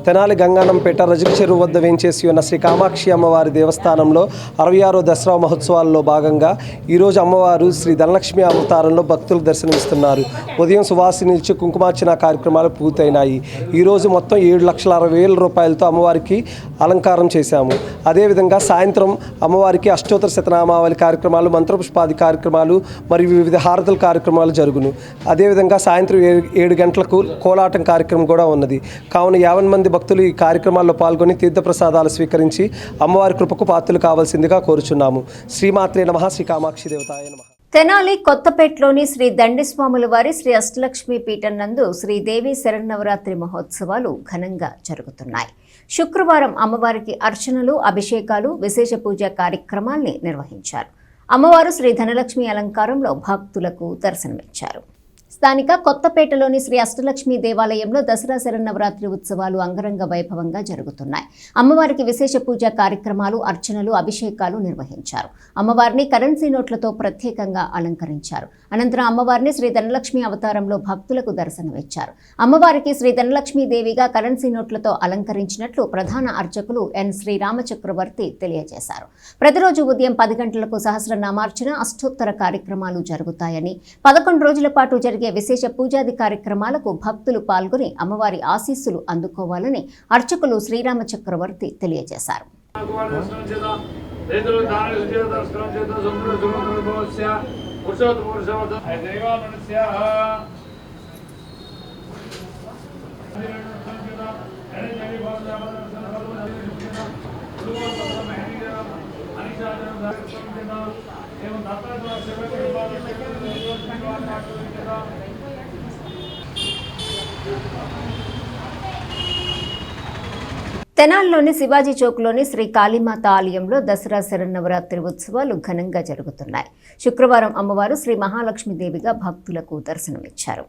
తెనాలి గంగానంపేట రజక చెరువు వద్ద వేంచేసి ఉన్న శ్రీ కామాక్షి అమ్మవారి దేవస్థానంలో 66వ దసరా మహోత్సవాల్లో భాగంగా ఈరోజు అమ్మవారు శ్రీ ధనలక్ష్మి అవతారంలో భక్తులకు దర్శనమిస్తున్నారు. ఉదయం సువాసిని ఇచ్చి కుంకుమార్చన కార్యక్రమాలు పూర్తయినాయి. ఈరోజు మొత్తం 7,60,000 రూపాయలతో అమ్మవారికి అలంకారం చేశాము. అదేవిధంగా సాయంత్రం అమ్మవారికి అష్టోత్తర శతనామావళి కార్యక్రమాలు, మంత్రపుష్పాది కార్యక్రమాలు మరియు వివిధ హారతుల కార్యక్రమాలు జరుగును. అదేవిధంగా సాయంత్రం 7 గంటలకు కోలాటం కార్యక్రమం కూడా ఉన్నది. కావున 50 మంది భక్తులు ఈ కార్యక్రమాల్లో పాల్గొని తీర్థప్రసాదాలు స్వీకరించి అమ్మవారి కృపకు పాత్రలు కావాల్సిందిగా కోరుచున్నాము. శ్రీమాత్రే నమః. శ్రీ కామాక్షి దేవతాయ నమః. తెనాలి కొత్తపేటలోని శ్రీ దండిస్వాముల వారి శ్రీ అష్టలక్ష్మి పీఠం నందు శ్రీదేవి శరన్నవరాత్రి మహోత్సవాలు ఘనంగా జరుగుతున్నాయి. శుక్రవారం అమ్మవారికి అర్చనలు, అభిషేకాలు, విశేష పూజా కార్యక్రమాల్ని నిర్వహించారు. అమ్మవారు శ్రీ ధనలక్ష్మి అలంకారంలో భక్తులకు దర్శనమిచ్చారు. స్థానిక కొత్తపేటలోని శ్రీ అష్టలక్ష్మి దేవాలయంలో దసరా శరన్నవరాత్రి ఉత్సవాలు అంగరంగ వైభవంగా జరుగుతున్నాయి. అమ్మవారికి విశేష పూజా కార్యక్రమాలు, అర్చనలు, అభిషేకాలు నిర్వహించారు. అమ్మవారిని కరెన్సీ నోట్లతో ప్రత్యేకంగా అలంకరించారు. అనంతరం అమ్మవారిని శ్రీ ధనలక్ష్మి అవతారంలో భక్తులకు దర్శనమిచ్చారు. అమ్మవారికి శ్రీ ధనలక్ష్మీదేవిగా కరెన్సీ నోట్లతో అలంకరించినట్లు ప్రధాన అర్చకులు ఎన్ శ్రీరామచక్రవర్తి తెలియజేశారు. ప్రతిరోజు ఉదయం 10 గంటలకు సహస్రనామార్చన, అష్టోత్తర కార్యక్రమాలు జరుగుతాయని, 11 రోజుల పాటు జరిగే విశేష పూజాది కార్యక్రమాలకు భక్తులు పాల్గొని అమ్మవారి ఆశీస్సులు అందుకోవాలని అర్చకులు శ్రీరామచక్రవర్తి తెలియజేశారు. తెనాలిలోని శివాజీ చౌక్లోని శ్రీ కాళీమాత ఆలయంలో దసరా శరన్నవరాత్రి ఉత్సవాలు ఘనంగా జరుగుతున్నాయి. శుక్రవారం అమ్మవారు శ్రీ మహాలక్ష్మీదేవిగా భక్తులకు దర్శనమిచ్చారు.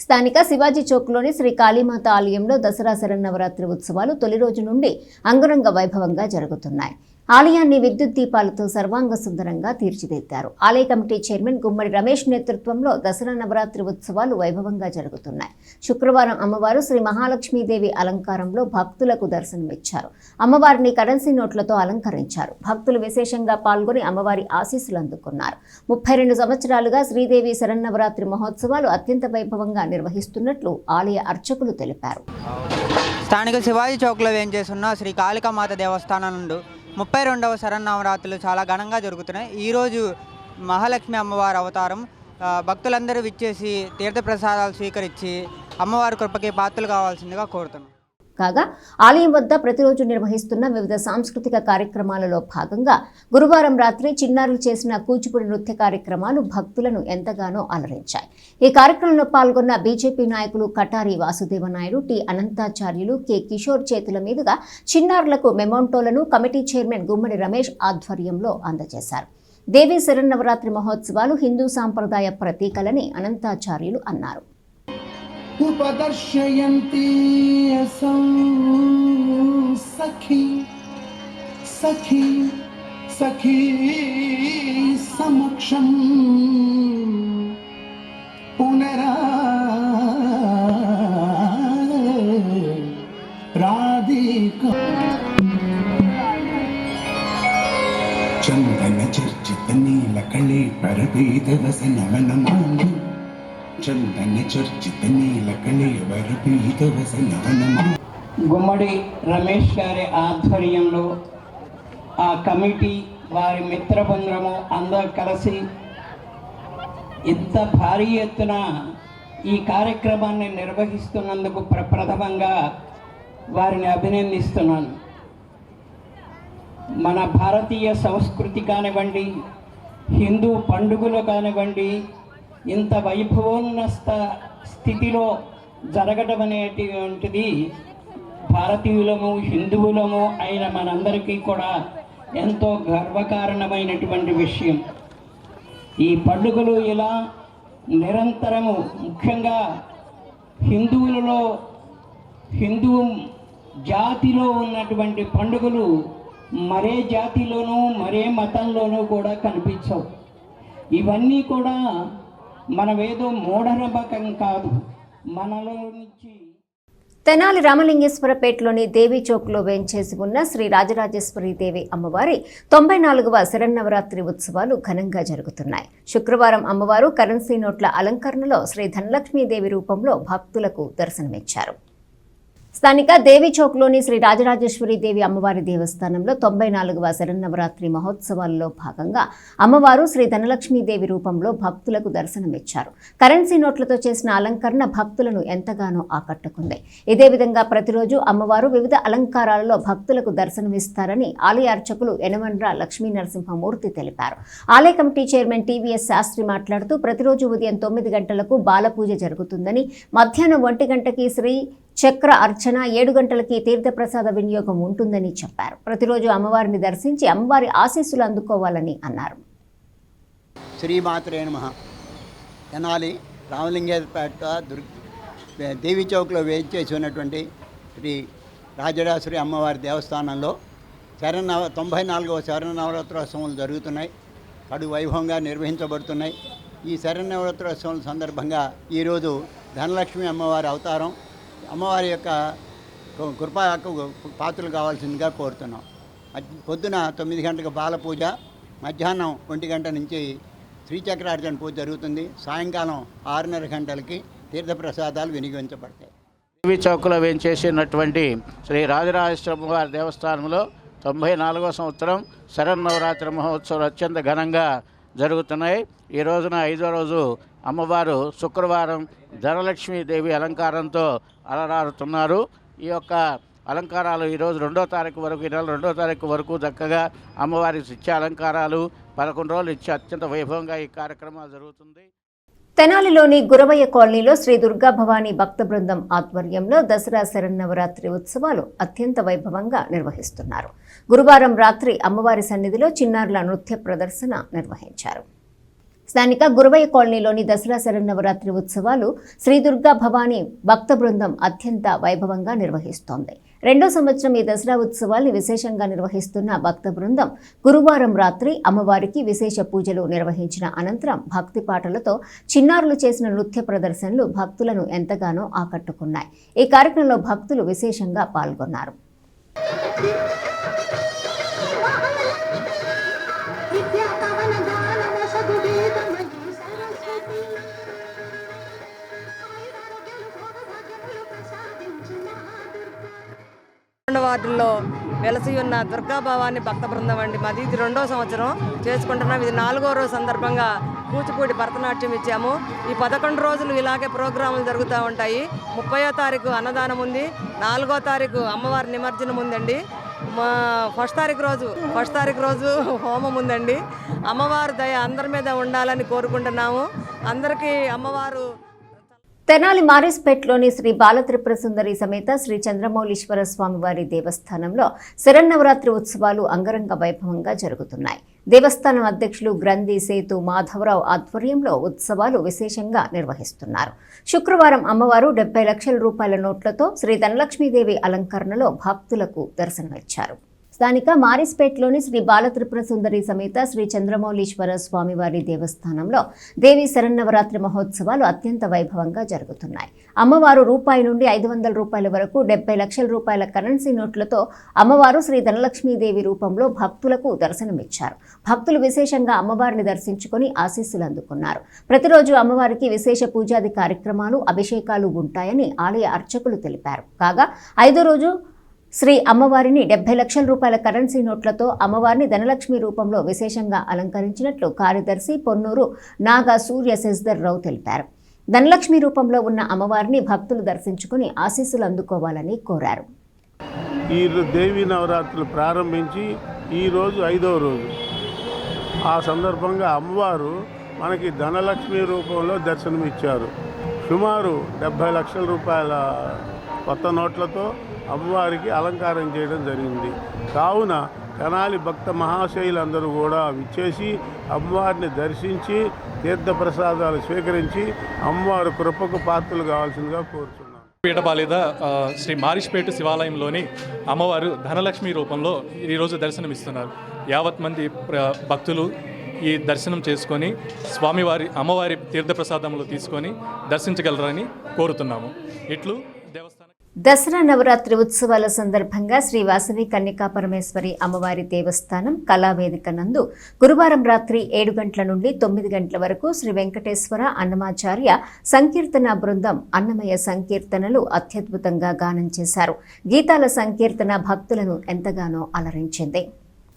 స్థానిక శివాజీ చౌక్లోని శ్రీ కాళీమాత ఆలయంలో దసరా శరన్నవరాత్రి ఉత్సవాలు తొలి రోజు నుండి అంగరంగ వైభవంగా జరుగుతున్నాయి. ఆలయాన్ని విద్యుత్ దీపాలతో సర్వాంగ సుందరంగా తీర్చిదిద్దారు. ఆలయ కమిటీ చైర్మన్ గుమ్మడి రమేష్ నేతృత్వంలో దసరా నవరాత్రి ఉత్సవాలు వైభవంగా జరుగుతున్నాయి. శుక్రవారం అమ్మవారు శ్రీ మహాలక్ష్మీదేవి అలంకారంలో భక్తులకు దర్శనమిచ్చారు. అమ్మవారిని కరెన్సీ నోట్లతో అలంకరించారు. భక్తులు విశేషంగా పాల్గొని అమ్మవారి ఆశీస్సులు అందుకున్నారు. 32 సంవత్సరాలుగా శ్రీదేవి శరన్నవరాత్రి మహోత్సవాలు అత్యంత వైభవంగా నిర్వహిస్తున్నట్లు ఆలయ అర్చకులు తెలిపారు. స్థానిక శివాజీ చౌక్లో వేంచేస్తున్న శ్రీ కాళికామాత దేవస్థానం నుండి 32వ శరన్నవరాత్రులు చాలా ఘనంగా జరుగుతున్నాయి. ఈరోజు మహాలక్ష్మి అమ్మవారి అవతారం. భక్తులందరూ విచ్చేసి తీర్థప్రసాదాలు స్వీకరించి అమ్మవారి కృపకి పాత్రలు కావాల్సిందిగా కోరుతున్నాం. కాగా ఆలయం వద్ద ప్రతిరోజు నిర్వహిస్తున్న వివిధ సాంస్కృతిక కార్యక్రమాలలో భాగంగా గురువారం రాత్రి చిన్నారులు చేసిన కూచిపూడి నృత్య కార్యక్రమాలు భక్తులను ఎంతగానో అలరించాయి. ఈ కార్యక్రమంలో పాల్గొన్న బీజేపీ నాయకులు కటారి వాసుదేవ నాయుడు, టి అనంతాచార్యులు, కె కిషోర్ చేతుల మీదుగా చిన్నారులకు మెమోంటోలను కమిటీ చైర్మన్ గుమ్మడి రమేష్ ఆధ్వర్యంలో అందజేశారు. దేవీ శరన్నవరాత్రి మహోత్సవాలు హిందూ సాంప్రదాయ ప్రతీకలని అనంతాచార్యులు అన్నారు. ఉపదర్శయంతి సఖీ సఖీ సఖీ సమక్షం పునరా చందన చర్చిత నీల కళే పరపీత వసనవనమాలు చందన చర్చిత నీల కళే పరపీత వసనవనమాలు. గుమ్మడి రమేష్ గారి ఆధ్వర్యంలో ఆ కమిటీ వారి మిత్రబృందము అందరూ కలిసి ఇంత భారీ ఎత్తున ఈ కార్యక్రమాన్ని నిర్వహిస్తున్నందుకు ప్రప్రథమంగా వారిని అభినందిస్తున్నాను. మన భారతీయ సంస్కృతి కానివ్వండి, హిందూ పండుగలు కానివ్వండి, ఇంత వైభవోన్నత స్థితిలో జరగడం అనేటువంటిది భారతీయులము హిందువులము అయిన మనందరికీ కూడా ఎంతో గర్వకారణమైనటువంటి విషయం. ఈ పండుగలు ఇలా నిరంతరము, ముఖ్యంగా హిందువులలో హిందూ జాతిలో ఉన్నటువంటి పండుగలు మరే జాతిలోనూ మరే మతంలోనూ కూడా కనిపించవు. ఇవన్నీ కూడా మనమేదో మూఢనమ్మకం కాదు, మనలో నుంచి. తెనాలి రామలింగేశ్వరపేటలోని దేవీ చౌక్లో వేంచేసి ఉన్న శ్రీ రాజరాజేశ్వరి దేవి అమ్మవారి 94వ శరన్నవరాత్రి ఉత్సవాలు ఘనంగా జరుగుతున్నాయి. శుక్రవారం అమ్మవారు కరెన్సీ నోట్ల అలంకరణలో శ్రీ ధనలక్ష్మీదేవి రూపంలో భక్తులకు దర్శనమిచ్చారు. స్థానిక దేవీ చౌక్లోని శ్రీ రాజరాజేశ్వరి దేవి అమ్మవారి దేవస్థానంలో 94వ శరన్నవరాత్రి మహోత్సవాల్లో భాగంగా అమ్మవారు శ్రీ ధనలక్ష్మీదేవి రూపంలో భక్తులకు దర్శనమిచ్చారు. కరెన్సీ నోట్లతో చేసిన అలంకరణ భక్తులను ఎంతగానో ఆకట్టుకుంది. ఇదే విధంగా ప్రతిరోజు అమ్మవారు వివిధ అలంకారాలలో భక్తులకు దర్శనమిస్తారని ఆలయ అర్చకులు యనమండ్ర లక్ష్మీ నరసింహమూర్తి తెలిపారు. ఆలయ కమిటీ చైర్మన్ టీవీఎస్ శాస్త్రి మాట్లాడుతూ ప్రతిరోజు ఉదయం 9 గంటలకు బాలపూజ జరుగుతుందని, మధ్యాహ్నం 1 గంటకి శ్రీ చక్ర అర్చన, 7 గంటలకి తీర్థప్రసాద వినియోగం ఉంటుందని చెప్పారు. ప్రతిరోజు అమ్మవారిని దర్శించి అమ్మవారి ఆశీస్సులు అందుకోవాలని అన్నారు. శ్రీమాత్రే నమః. తెనాలి రామలింగేశ్వరపేట దేవీ చౌక్లో వేయించేసి ఉన్నటువంటి శ్రీ రాజరాజేశ్వరి అమ్మవారి దేవస్థానంలో 94వ శరన్నవరాత్రోత్సవాలు జరుగుతున్నాయి. కడు వైభవంగా నిర్వహించబడుతున్నాయి. ఈ శరన్నవరాత్రోత్సవం సందర్భంగా ఈరోజు ధనలక్ష్మి అమ్మవారి అవతారం, అమ్మవారి యొక్క కృపకు పాత్రలు కావాల్సిందిగా కోరుతున్నాం. పొద్దున 9 గంటలకు బాలపూజ, మధ్యాహ్నం 1 గంట నుంచి శ్రీచక్రార్చన పూజ జరుగుతుంది. సాయంకాలం 6:30 గంటలకి తీర్థప్రసాదాలు వినియోగించబడతాయి. దేవీ చౌక్లో వేంచేసినటువంటి శ్రీ రాజరాజేశ్వరి వారి దేవస్థానంలో 94వ సంవత్సరం శరన్నవరాత్రి మహోత్సవాలు అత్యంత ఘనంగా జరుగుతున్నాయి. ఈ రోజున 5వ రోజు అమ్మవారు శుక్రవారం ధనలక్ష్మీదేవి అలంకారంతో అలరారుతున్నారు. ఈ యొక్క అలంకారాలు ఈరోజు 2వ తారీఖు వరకు, ఈ నెల 2వ తారీఖు వరకు చక్కగా అమ్మవారి నిత్య అలంకారాలు 11 రోజులు ఇచ్చి అత్యంత వైభవంగా ఈ కార్యక్రమాలు జరుగుతుంది. తెనాలిలోని గురవయ్య కాలనీలో శ్రీ దుర్గా భవానీ భక్త బృందం ఆధ్వర్యంలో దసరా శరన్నవరాత్రి ఉత్సవాలు అత్యంత వైభవంగా నిర్వహిస్తున్నారు. గురువారం రాత్రి అమ్మవారి సన్నిధిలో చిన్నారుల నృత్య ప్రదర్శన నిర్వహించారు. స్థానిక గురవయ్య కాలనీలోని దసరా శరన్నవరాత్రి ఉత్సవాలు శ్రీ దుర్గా భవానీ భక్త బృందం అత్యంత వైభవంగా నిర్వహిస్తోంది. 2వ సంవత్సరం ఈ దసరా ఉత్సవాల్ని విశేషంగా నిర్వహిస్తున్న భక్త బృందం గురువారం రాత్రి అమ్మవారికి విశేష పూజలు నిర్వహించిన అనంతరం భక్తి పాటలతో చిన్నారులు చేసిన నృత్య ప్రదర్శనలు భక్తులను ఎంతగానో ఆకట్టుకున్నాయి. ఈ కార్యక్రమంలో భక్తులు విశేషంగా పాల్గొన్నారు. వార్డుల్లో వెలసి ఉన్న దుర్గా భవాని భక్త బృందం అండి. మాది ఇది 2వ సంవత్సరం చేసుకుంటున్నాం. ఇది 4వ రోజు సందర్భంగా కూచిపూడి భరతనాట్యం ఇచ్చాము. ఈ 11 రోజులు ఇలాగే ప్రోగ్రాములు జరుగుతూ ఉంటాయి. 30వ తారీఖు అన్నదానం ఉంది, 4వ తారీఖు అమ్మవారి నిమజ్జనం ఉందండి, ఫస్ట్ తారీఖు రోజు హోమం ఉందండి. అమ్మవారి దయ అందరి మీద ఉండాలని కోరుకుంటున్నాము. అందరికీ అమ్మవారు. తెనాలి మారిస్పేట్లోని శ్రీ బాలత్రిపుర సుందరి సమేత శ్రీ చంద్రమౌళీశ్వర స్వామివారి దేవస్థానంలో శరన్నవరాత్రి ఉత్సవాలు అంగరంగ వైభవంగా జరుగుతున్నాయి. దేవస్థానం అధ్యక్షులు గ్రంథి సేతు మాధవరావు ఆధ్వర్యంలో ఉత్సవాలు విశేషంగా నిర్వహిస్తున్నారు. శుక్రవారం అమ్మవారు 70 లక్షల రూపాయల నోట్లతో శ్రీ ధనలక్ష్మీదేవి అలంకరణలో భక్తులకు దర్శనమిచ్చారు. స్థానిక మారిస్పేట్లోని శ్రీ బాలత్రిపుర సుందరి సమేత శ్రీ చంద్రమౌళీశ్వర స్వామివారి దేవస్థానంలో దేవి శరన్నవరాత్రి మహోత్సవాలు అత్యంత వైభవంగా జరుగుతున్నాయి. అమ్మవారు రూపాయి నుండి 500 రూపాయల వరకు 70 లక్షల రూపాయల కరెన్సీ నోట్లతో అమ్మవారు శ్రీ ధనలక్ష్మీదేవి రూపంలో భక్తులకు దర్శనమిచ్చారు. భక్తులు విశేషంగా అమ్మవారిని దర్శించుకొని ఆశీస్సులు అందుకున్నారు. ప్రతిరోజు అమ్మవారికి విశేష పూజాది కార్యక్రమాలు, అభిషేకాలు ఉంటాయని ఆలయ అర్చకులు తెలిపారు. కాగా 5వ రోజు శ్రీ అమ్మవారిని 70 లక్షల రూపాయల కరెన్సీ నోట్లతో అమ్మవారిని ధనలక్ష్మి రూపంలో విశేషంగా అలంకరించినట్లు కార్యదర్శి పొన్నూరు నాగా సూర్య శశిధర్రావు తెలిపారు. ధనలక్ష్మి రూపంలో ఉన్న అమ్మవారిని భక్తులు దర్శించుకుని ఆశీస్సులు అందుకోవాలని కోరారు. ఈ దేవీ నవరాత్రులు ప్రారంభించి ఈరోజు 5వ రోజు. ఆ సందర్భంగా అమ్మవారు మనకి ధనలక్ష్మి రూపంలో దర్శనమిచ్చారు. సుమారు 70 లక్షల రూపాయల కొత్త నోట్లతో అమ్మవారికి అలంకారం చేయడం జరిగింది. కావున తెనాలి భక్త మహాశయులందరూ కూడా విచ్చేసి అమ్మవారిని దర్శించి తీర్థప్రసాదాలు స్వీకరించి అమ్మవారి కృపకు పాత్రలు కావాల్సిందిగా కోరుతున్నాను. పీఠపాలిద శ్రీ మారిష్పేట శివాలయంలోని అమ్మవారు ధనలక్ష్మి రూపంలో ఈరోజు దర్శనమిస్తున్నారు. యావత్ మంది భక్తులు ఈ దర్శనం చేసుకొని స్వామివారి అమ్మవారి తీర్థప్రసాదములు తీసుకొని దర్శించగలరని కోరుతున్నాము. ఇట్లు దేవస్థానం. దసరా నవరాత్రి ఉత్సవాల సందర్భంగా శ్రీ వాసవి కన్యకా పరమేశ్వరి అమ్మవారి దేవస్థానం కళావేదిక నందు గురువారం రాత్రి 7 గంటల నుండి 9 గంటల వరకు శ్రీ వెంకటేశ్వర అన్నమాచార్య సంకీర్తన బృందం అన్నమయ సంకీర్తనలు అత్యద్భుతంగా గానం చేశారు. గీతాల సంకీర్తన భక్తులను ఎంతగానో అలరించింది.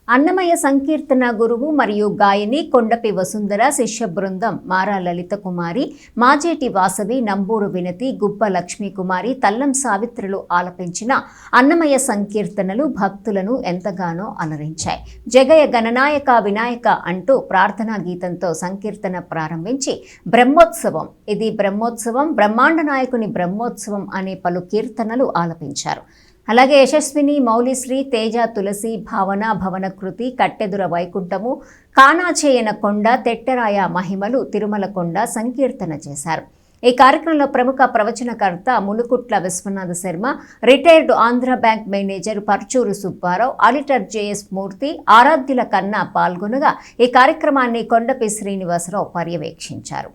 అన్నమయ సంకీర్తన గురువు మరియు గాయని కొండపి వసుంధర, శిష్య బృందం మారా లలిత కుమారి, మాజేటి వాసవి, నంబూరు వినతి, గుబ్బ లక్ష్మీ కుమారి, తల్లం సావిత్రులు ఆలపించిన అన్నమయ సంకీర్తనలు భక్తులను ఎంతగానో అలరించాయి. జగయ గణనాయక వినాయక అంటూ ప్రార్థనా గీతంతో సంకీర్తన ప్రారంభించి బ్రహ్మోత్సవం, ఇది బ్రహ్మోత్సవం, బ్రహ్మాండ నాయకుని బ్రహ్మోత్సవం అనే పలు కీర్తనలు ఆలపించారు. అలాగే యశస్విని, మౌలిశ్రీ, తేజ, తులసి, భావన, భవనకృతి, కట్టెదుర వైకుంఠము, కానాచేయన కొండ, తెట్టరాయ మహిమలు, తిరుమల కొండ సంకీర్తన చేశారు. ఈ కార్యక్రమంలో ప్రముఖ ప్రవచనకర్త Mulukutla Viswanatha Sarma, retired Andhra bank manager Parchuru Subbarao, auditor JS Murthy, Aradhyula Kanna పాల్గొనగా ఈ కార్యక్రమాన్ని కొండపి శ్రీనివాసరావు పర్యవేక్షించారు.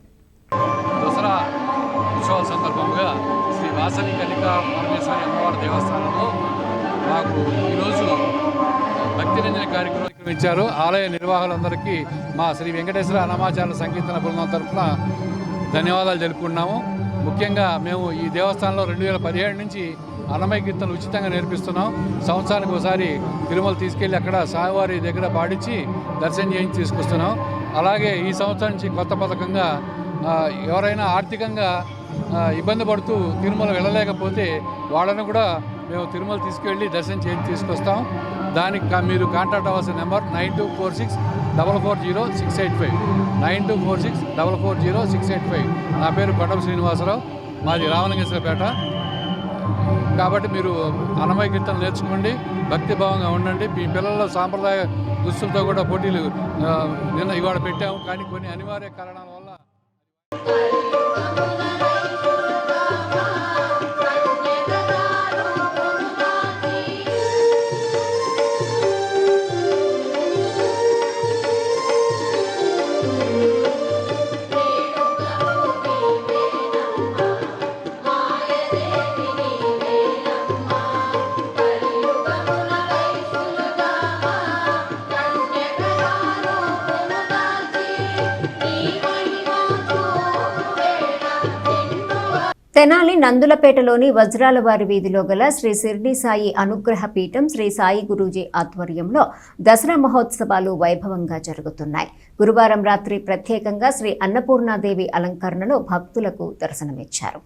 దసరా ఉత్సవాల సందర్భంగా శ్రీ వాసవి కన్యకా పరమేశ్వరి అమ్మవారి దేవస్థానంలో మాకు ఈరోజు భక్తిరంజన కార్యక్రమం ఇచ్చారు. ఆలయ నిర్వాహకులందరికీ మా శ్రీ వెంకటేశ్వర అన్నమాచార్య సంకీర్తన బృందం తరఫున ధన్యవాదాలు తెలుపుకున్నాము. ముఖ్యంగా మేము ఈ దేవస్థానంలో 2017 నుంచి అన్నమయ కీర్తనలు ఉచితంగా నేర్పిస్తున్నాం. సంవత్సరానికి ఒకసారి తిరుమల తీసుకెళ్ళి అక్కడ స్వామివారి దగ్గర పాడించి దర్శనం చేయించి తీసుకొస్తున్నాం. అలాగే ఈ సంవత్సరం నుంచి కొత్త పథకంగా ఎవరైనా ఆర్థికంగా ఇబ్బంది పడుతూ తిరుమల వెళ్ళలేకపోతే వాళ్ళని కూడా మేము తిరుమల తీసుకెళ్ళి దర్శనం చేయించి తీసుకొస్తాం. దానికి మీరు కాంటాక్ట్ అవ్వాల్సిన నెంబర్ 9246440685 9246440685. నా పేరు కొండపి శ్రీనివాసరావు, మాది రామలింగేశ్వరపేట. కాబట్టి మీరు అన్నమయ కీర్తన నేర్చుకోండి, భక్తిభావంగా ఉండండి. మీ పిల్లల సాంప్రదాయ దుస్తులతో కూడా పోటీలు ఇవాళ పెట్టాము, కానీ కొన్ని అనివార్య కారణాల వల్ల తెనాలి నందులపేటలోని వజ్రాలవారి వీధిలో గల శ్రీ షిర్డీ సాయి అనుగ్రహ పీఠం శ్రీ సాయి గురూజీ ఆధ్వర్యంలో దసరా మహోత్సవాలు వైభవంగా జరుగుతున్నాయి. గురువారం రాత్రి ప్రత్యేకంగా శ్రీ అన్నపూర్ణాదేవి అలంకరణలో భక్తులకు దర్శనమిచ్చారు.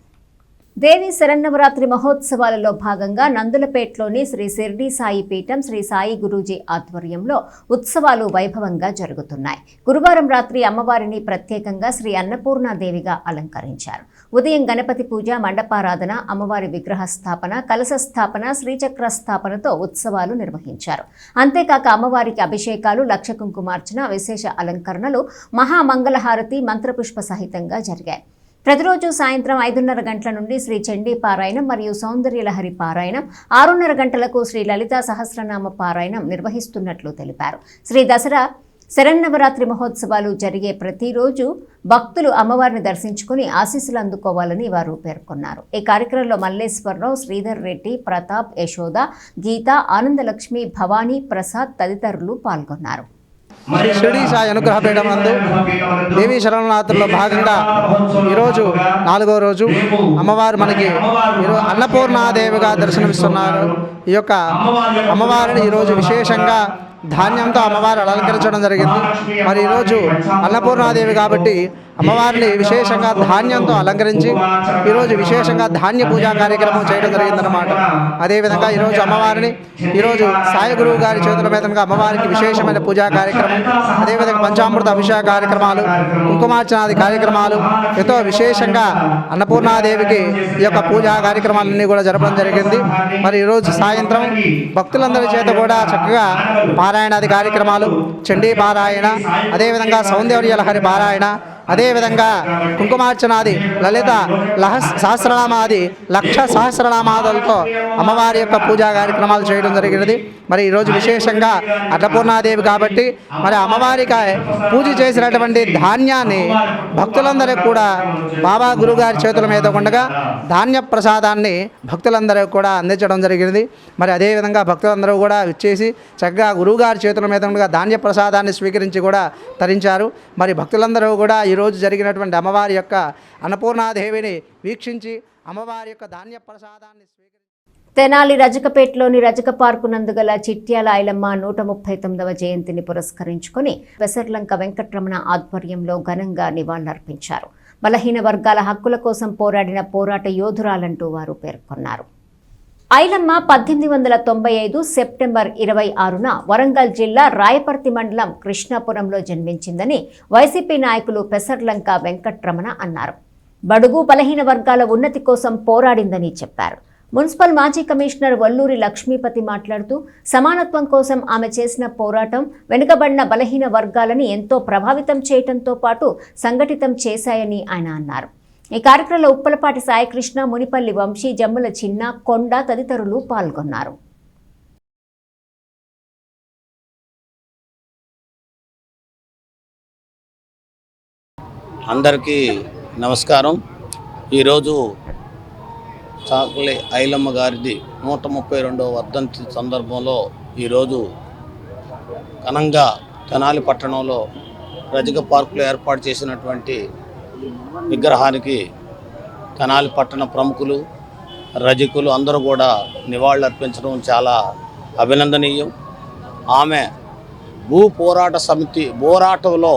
దేవి శరన్నవరాత్రి మహోత్సవాలలో భాగంగా నందులపేటలోని శ్రీ షిర్డీ సాయి పీఠం శ్రీ సాయి గురూజీ ఆధ్వర్యంలో ఉత్సవాలు వైభవంగా జరుగుతున్నాయి. గురువారం రాత్రి అమ్మవారిని ప్రత్యేకంగా శ్రీ అన్నపూర్ణాదేవిగా అలంకరించారు. ఉదయం గణపతి పూజ, మండపారాధన, అమ్మవారి విగ్రహ స్థాపన, కలశ స్థాపన, శ్రీచక్ర స్థాపనతో ఉత్సవాలు నిర్వహించారు. అంతేకాక అమ్మవారికి అభిషేకాలు, లక్ష కుంకుమార్చన, విశేష అలంకరణలు, మహామంగళహారతి, మంత్రపుష్ప సహితంగా జరిగాయి. ప్రతిరోజు సాయంత్రం 5:30 గంటల నుండి శ్రీ చండీ పారాయణం మరియు సౌందర్యలహరి పారాయణం, 6:30 గంటలకు శ్రీ లలితా సహస్రనామ పారాయణం నిర్వహిస్తున్నట్లు తెలిపారు. శ్రీ దసరా శరన్నవరాత్రి మహోత్సవాలు జరిగే ప్రతిరోజు భక్తులు అమ్మవారిని దర్శించుకుని ఆశీస్సులు అందుకోవాలని వారు పేర్కొన్నారు. ఈ కార్యక్రమంలో మల్లేశ్వరరావు, శ్రీధర్ రెడ్డి, ప్రతాప్, యశోద, గీత, ఆనందలక్ష్మి, భవానీ, ప్రసాద్ తదితరులు పాల్గొన్నారు. శ్రీ షిరిడి సాయి అనుగ్రహ పీఠం నందు దేవీ శరణవరాత్రుల్లో భాగంగా ఈరోజు 4వ రోజు అమ్మవారు మనకి అన్నపూర్ణాదేవిగా దర్శనమిస్తున్నారు. ఈ యొక్క అమ్మవారిని ఈరోజు విశేషంగా ధాన్యంతో అమ్మవారు అలంకరించడం జరిగింది. మరి ఈరోజు అన్నపూర్ణాదేవి కాబట్టి అమ్మవారిని విశేషంగా ధాన్యంతో అలంకరించి ఈరోజు విశేషంగా ధాన్య పూజా కార్యక్రమం చేయడం జరిగిందన్నమాట. అదేవిధంగా ఈరోజు అమ్మవారిని ఈరోజు సాయి గురువు గారి చేతుల మీదుగా అమ్మవారికి విశేషమైన పూజా కార్యక్రమం, అదేవిధంగా పంచామృత అభిషేక కార్యక్రమాలు, కుంకుమార్చనాది కార్యక్రమాలు ఎంతో విశేషంగా అన్నపూర్ణాదేవికి ఈ యొక్క పూజా కార్యక్రమాలన్నీ కూడా జరపడం జరిగింది. మరి ఈరోజు సాయంత్రం భక్తులందరి చేత కూడా చక్కగా పారాయణాది కార్యక్రమాలు, చండీ పారాయణ, అదేవిధంగా సౌందర్యలహరి పారాయణ, అదేవిధంగా కుంకుమార్చనాది, లలిత సహస్రనామాది, లక్ష సహస్రనామాదులతో అమ్మవారి యొక్క పూజా కార్యక్రమాలు చేయడం జరిగినది. మరి ఈరోజు విశేషంగా అన్నపూర్ణాదేవి కాబట్టి మరి అమ్మవారికి పూజ చేసినటువంటి ధాన్యాన్ని భక్తులందరికీ కూడా బాబా గురుగారి చేతుల మీద ఉండగా ధాన్య ప్రసాదాన్ని భక్తులందరికీ కూడా అందించడం జరిగినది. మరి అదేవిధంగా భక్తులందరూ కూడా ఇచ్చేసి చక్కగా గురువుగారి చేతుల మీద ఉండగా ధాన్య ప్రసాదాన్ని స్వీకరించి కూడా తరించారు. మరి భక్తులందరూ కూడా ఈరోజు జరిగినటువంటి అమ్మవారి యొక్క అన్నపూర్ణాదేవిని వీక్షించి అమ్మవారి యొక్క ధాన్య ప్రసాదాన్ని తెనాలి రజకపేటలోని రజక పార్కు నందుగల చిట్యాల ఐలమ్మ 139వ జయంతిని పురస్కరించుకుని పెసర్లంక వెంకట్రమణ ఆధ్వర్యంలో ఘనంగా నివాళులర్పించారు. బలహీన వర్గాల హక్కుల కోసం పోరాడిన పోరాట యోధురాలంటూ వారు పేర్కొన్నారు. ఐలమ్మ 1895 సెప్టెంబర్ 26న వరంగల్ జిల్లా రాయపర్తి మండలం కృష్ణాపురంలో జన్మించిందని వైసీపీ నాయకులు పెసర్లంక వెంకట్రమణ అన్నారు. బడుగు బలహీన వర్గాల ఉన్నతి కోసం పోరాడిందని చెప్పారు. మున్సిపల్ మాజీ కమిషనర్ వల్లూరి లక్ష్మీపతి మాట్లాడుతూ సమానత్వం కోసం ఆమె చేసిన పోరాటం వెనుకబడిన బలహీన వర్గాలని ఎంతో ప్రభావితం చేయడంతో పాటు సంఘటితం చేశాయని ఆయన అన్నారు. ఈ కార్యక్రమంలో ఉప్పలపాటి సాయికృష్ణ, మునిపల్లి వంశీ, జమ్ముల చిన్న, కొండ తదితరులు పాల్గొన్నారు. అందరికీ నమస్కారం. ఈరోజు చాకలి ఐలమ్మ గారిది 132వ వర్ధంతి సందర్భంలో ఈరోజు ఘనంగా తెనాలి పట్టణంలో రజక పార్కులో ఏర్పాటు చేసినటువంటి విగ్రహానికి తెనాలి పట్టణ ప్రముఖులు, రజకులు అందరూ కూడా నివాళులర్పించడం చాలా అభినందనీయం. ఆమె భూ పోరాట సమితి పోరాటంలో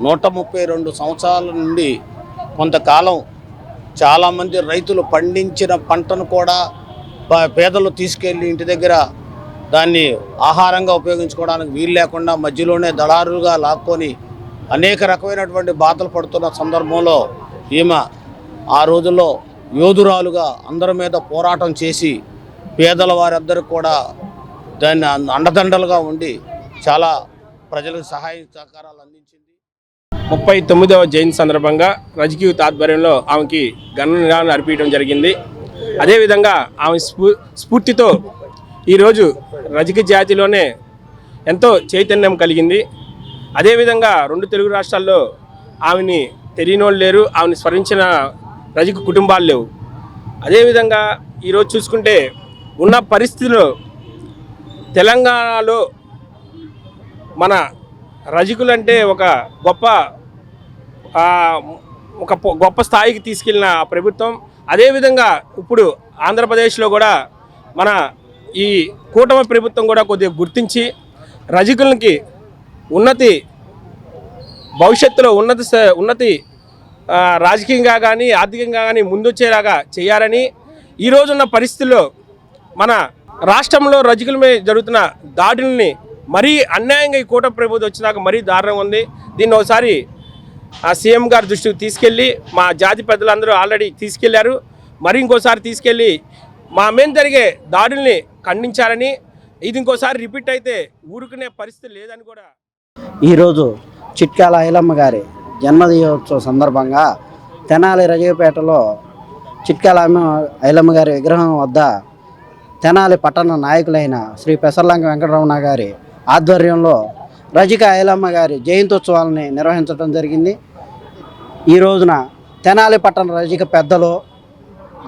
132 సంవత్సరాల నుండి కొంతకాలం చాలామంది రైతులు పండించిన పంటను కూడా పేదలు తీసుకెళ్ళి ఇంటి దగ్గర దాన్ని ఆహారంగా ఉపయోగించుకోవడానికి వీలు లేకుండా మధ్యలోనే దళారులుగా లాక్కొని అనేక రకమైనటువంటి బాధలు పడుతున్న సందర్భంలో ఈమె ఆ రోజుల్లో యోధురాలుగా అందరి మీద పోరాటం చేసి పేదల వారందరికీ కూడా దాన్ని అండదండలుగా ఉండి చాలా ప్రజలకు సహాయ సహకారాలు అందించింది. 39వ జయంతి సందర్భంగా రజక యూత్ ఆధ్వర్యంలో ఆమెకి ఘన నివాళులు అర్పించడం జరిగింది. అదేవిధంగా ఆమె స్ఫూర్తితో ఈరోజు రజక జాతిలోనే ఎంతో చైతన్యం కలిగింది. అదేవిధంగా 2 తెలుగు రాష్ట్రాల్లో ఆమెని తెలియని వాళ్ళు లేరు, ఆమెను స్మరించిన రజక కుటుంబాలు లేవు. అదేవిధంగా ఈరోజు చూసుకుంటే ఉన్న పరిస్థితుల్లో తెలంగాణలో మన రజకులంటే ఒక గొప్ప స్థాయికి తీసుకెళ్ళిన ప్రభుత్వం. అదేవిధంగా ఇప్పుడు ఆంధ్రప్రదేశ్లో కూడా మన ఈ కూటమి ప్రభుత్వం కూడా కొద్దిగా గుర్తించి రజకులకి ఉన్నతి భవిష్యత్తులో ఉన్నతి రాజకీయంగా కానీ ఆర్థికంగా కానీ ముందొచ్చేలాగా చేయాలని ఈరోజున్న పరిస్థితుల్లో మన రాష్ట్రంలో రజకుల మీద జరుగుతున్న దాడుల్ని మరీ అన్యాయంగా ఈ కూటమి ప్రభుత్వం వచ్చినాక మరీ దారుణంగా ఉంది. దీన్ని ఒకసారి సీఎం గారి దృష్టికి తీసుకెళ్ళి మా జాతి పెద్దలందరూ ఆల్రెడీ తీసుకెళ్లారు, మరి ఇంకోసారి తీసుకెళ్ళి మా మీద జరిగే దాడుల్ని ఖండించాలని, ఇది ఇంకోసారి రిపీట్ అయితే ఊరుకునే పరిస్థితి లేదని కూడా. ఈరోజు చిట్యాల ఐలమ్మ గారి జన్మదినోత్సవ సందర్భంగా తెనాలి రజీపేటలో చిట్కాల ఐలమ్మ గారి విగ్రహం వద్ద తెనాలి పట్టణ నాయకులైన శ్రీ పెసర్లంక వెంకటరమణ గారి ఆధ్వర్యంలో రజిక ఐలమ్మ గారి జయంత్యోత్సవాలని నిర్వహించడం జరిగింది. ఈ రోజున తెనాలి పట్టణ రజిక పెద్దలు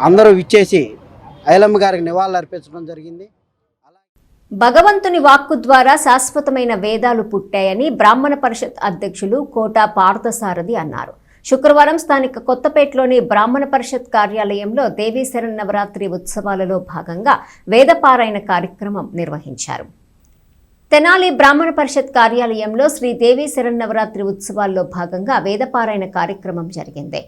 అందరూ విచ్చేసి ఐలమ్మ గారికి నివాళులు అర్పించడం జరిగింది. భగవంతుని వాక్కు ద్వారా శాశ్వతమైన వేదాలు పుట్టాయని బ్రాహ్మణ పరిషత్ అధ్యక్షులు కోట పార్థసారథి అన్నారు. శుక్రవారం స్థానిక కొత్తపేటలోని బ్రాహ్మణ పరిషత్ కార్యాలయంలో దేవీ శరన్నవరాత్రి ఉత్సవాలలో భాగంగా వేదపారాయణ కార్యక్రమం నిర్వహించారు. తెనాలి బ్రాహ్మణ పరిషత్ కార్యాలయంలో శ్రీ దేవీ శరన్నవరాత్రి ఉత్సవాల్లో భాగంగా వేదపారాయణ కార్యక్రమం జరిగింది.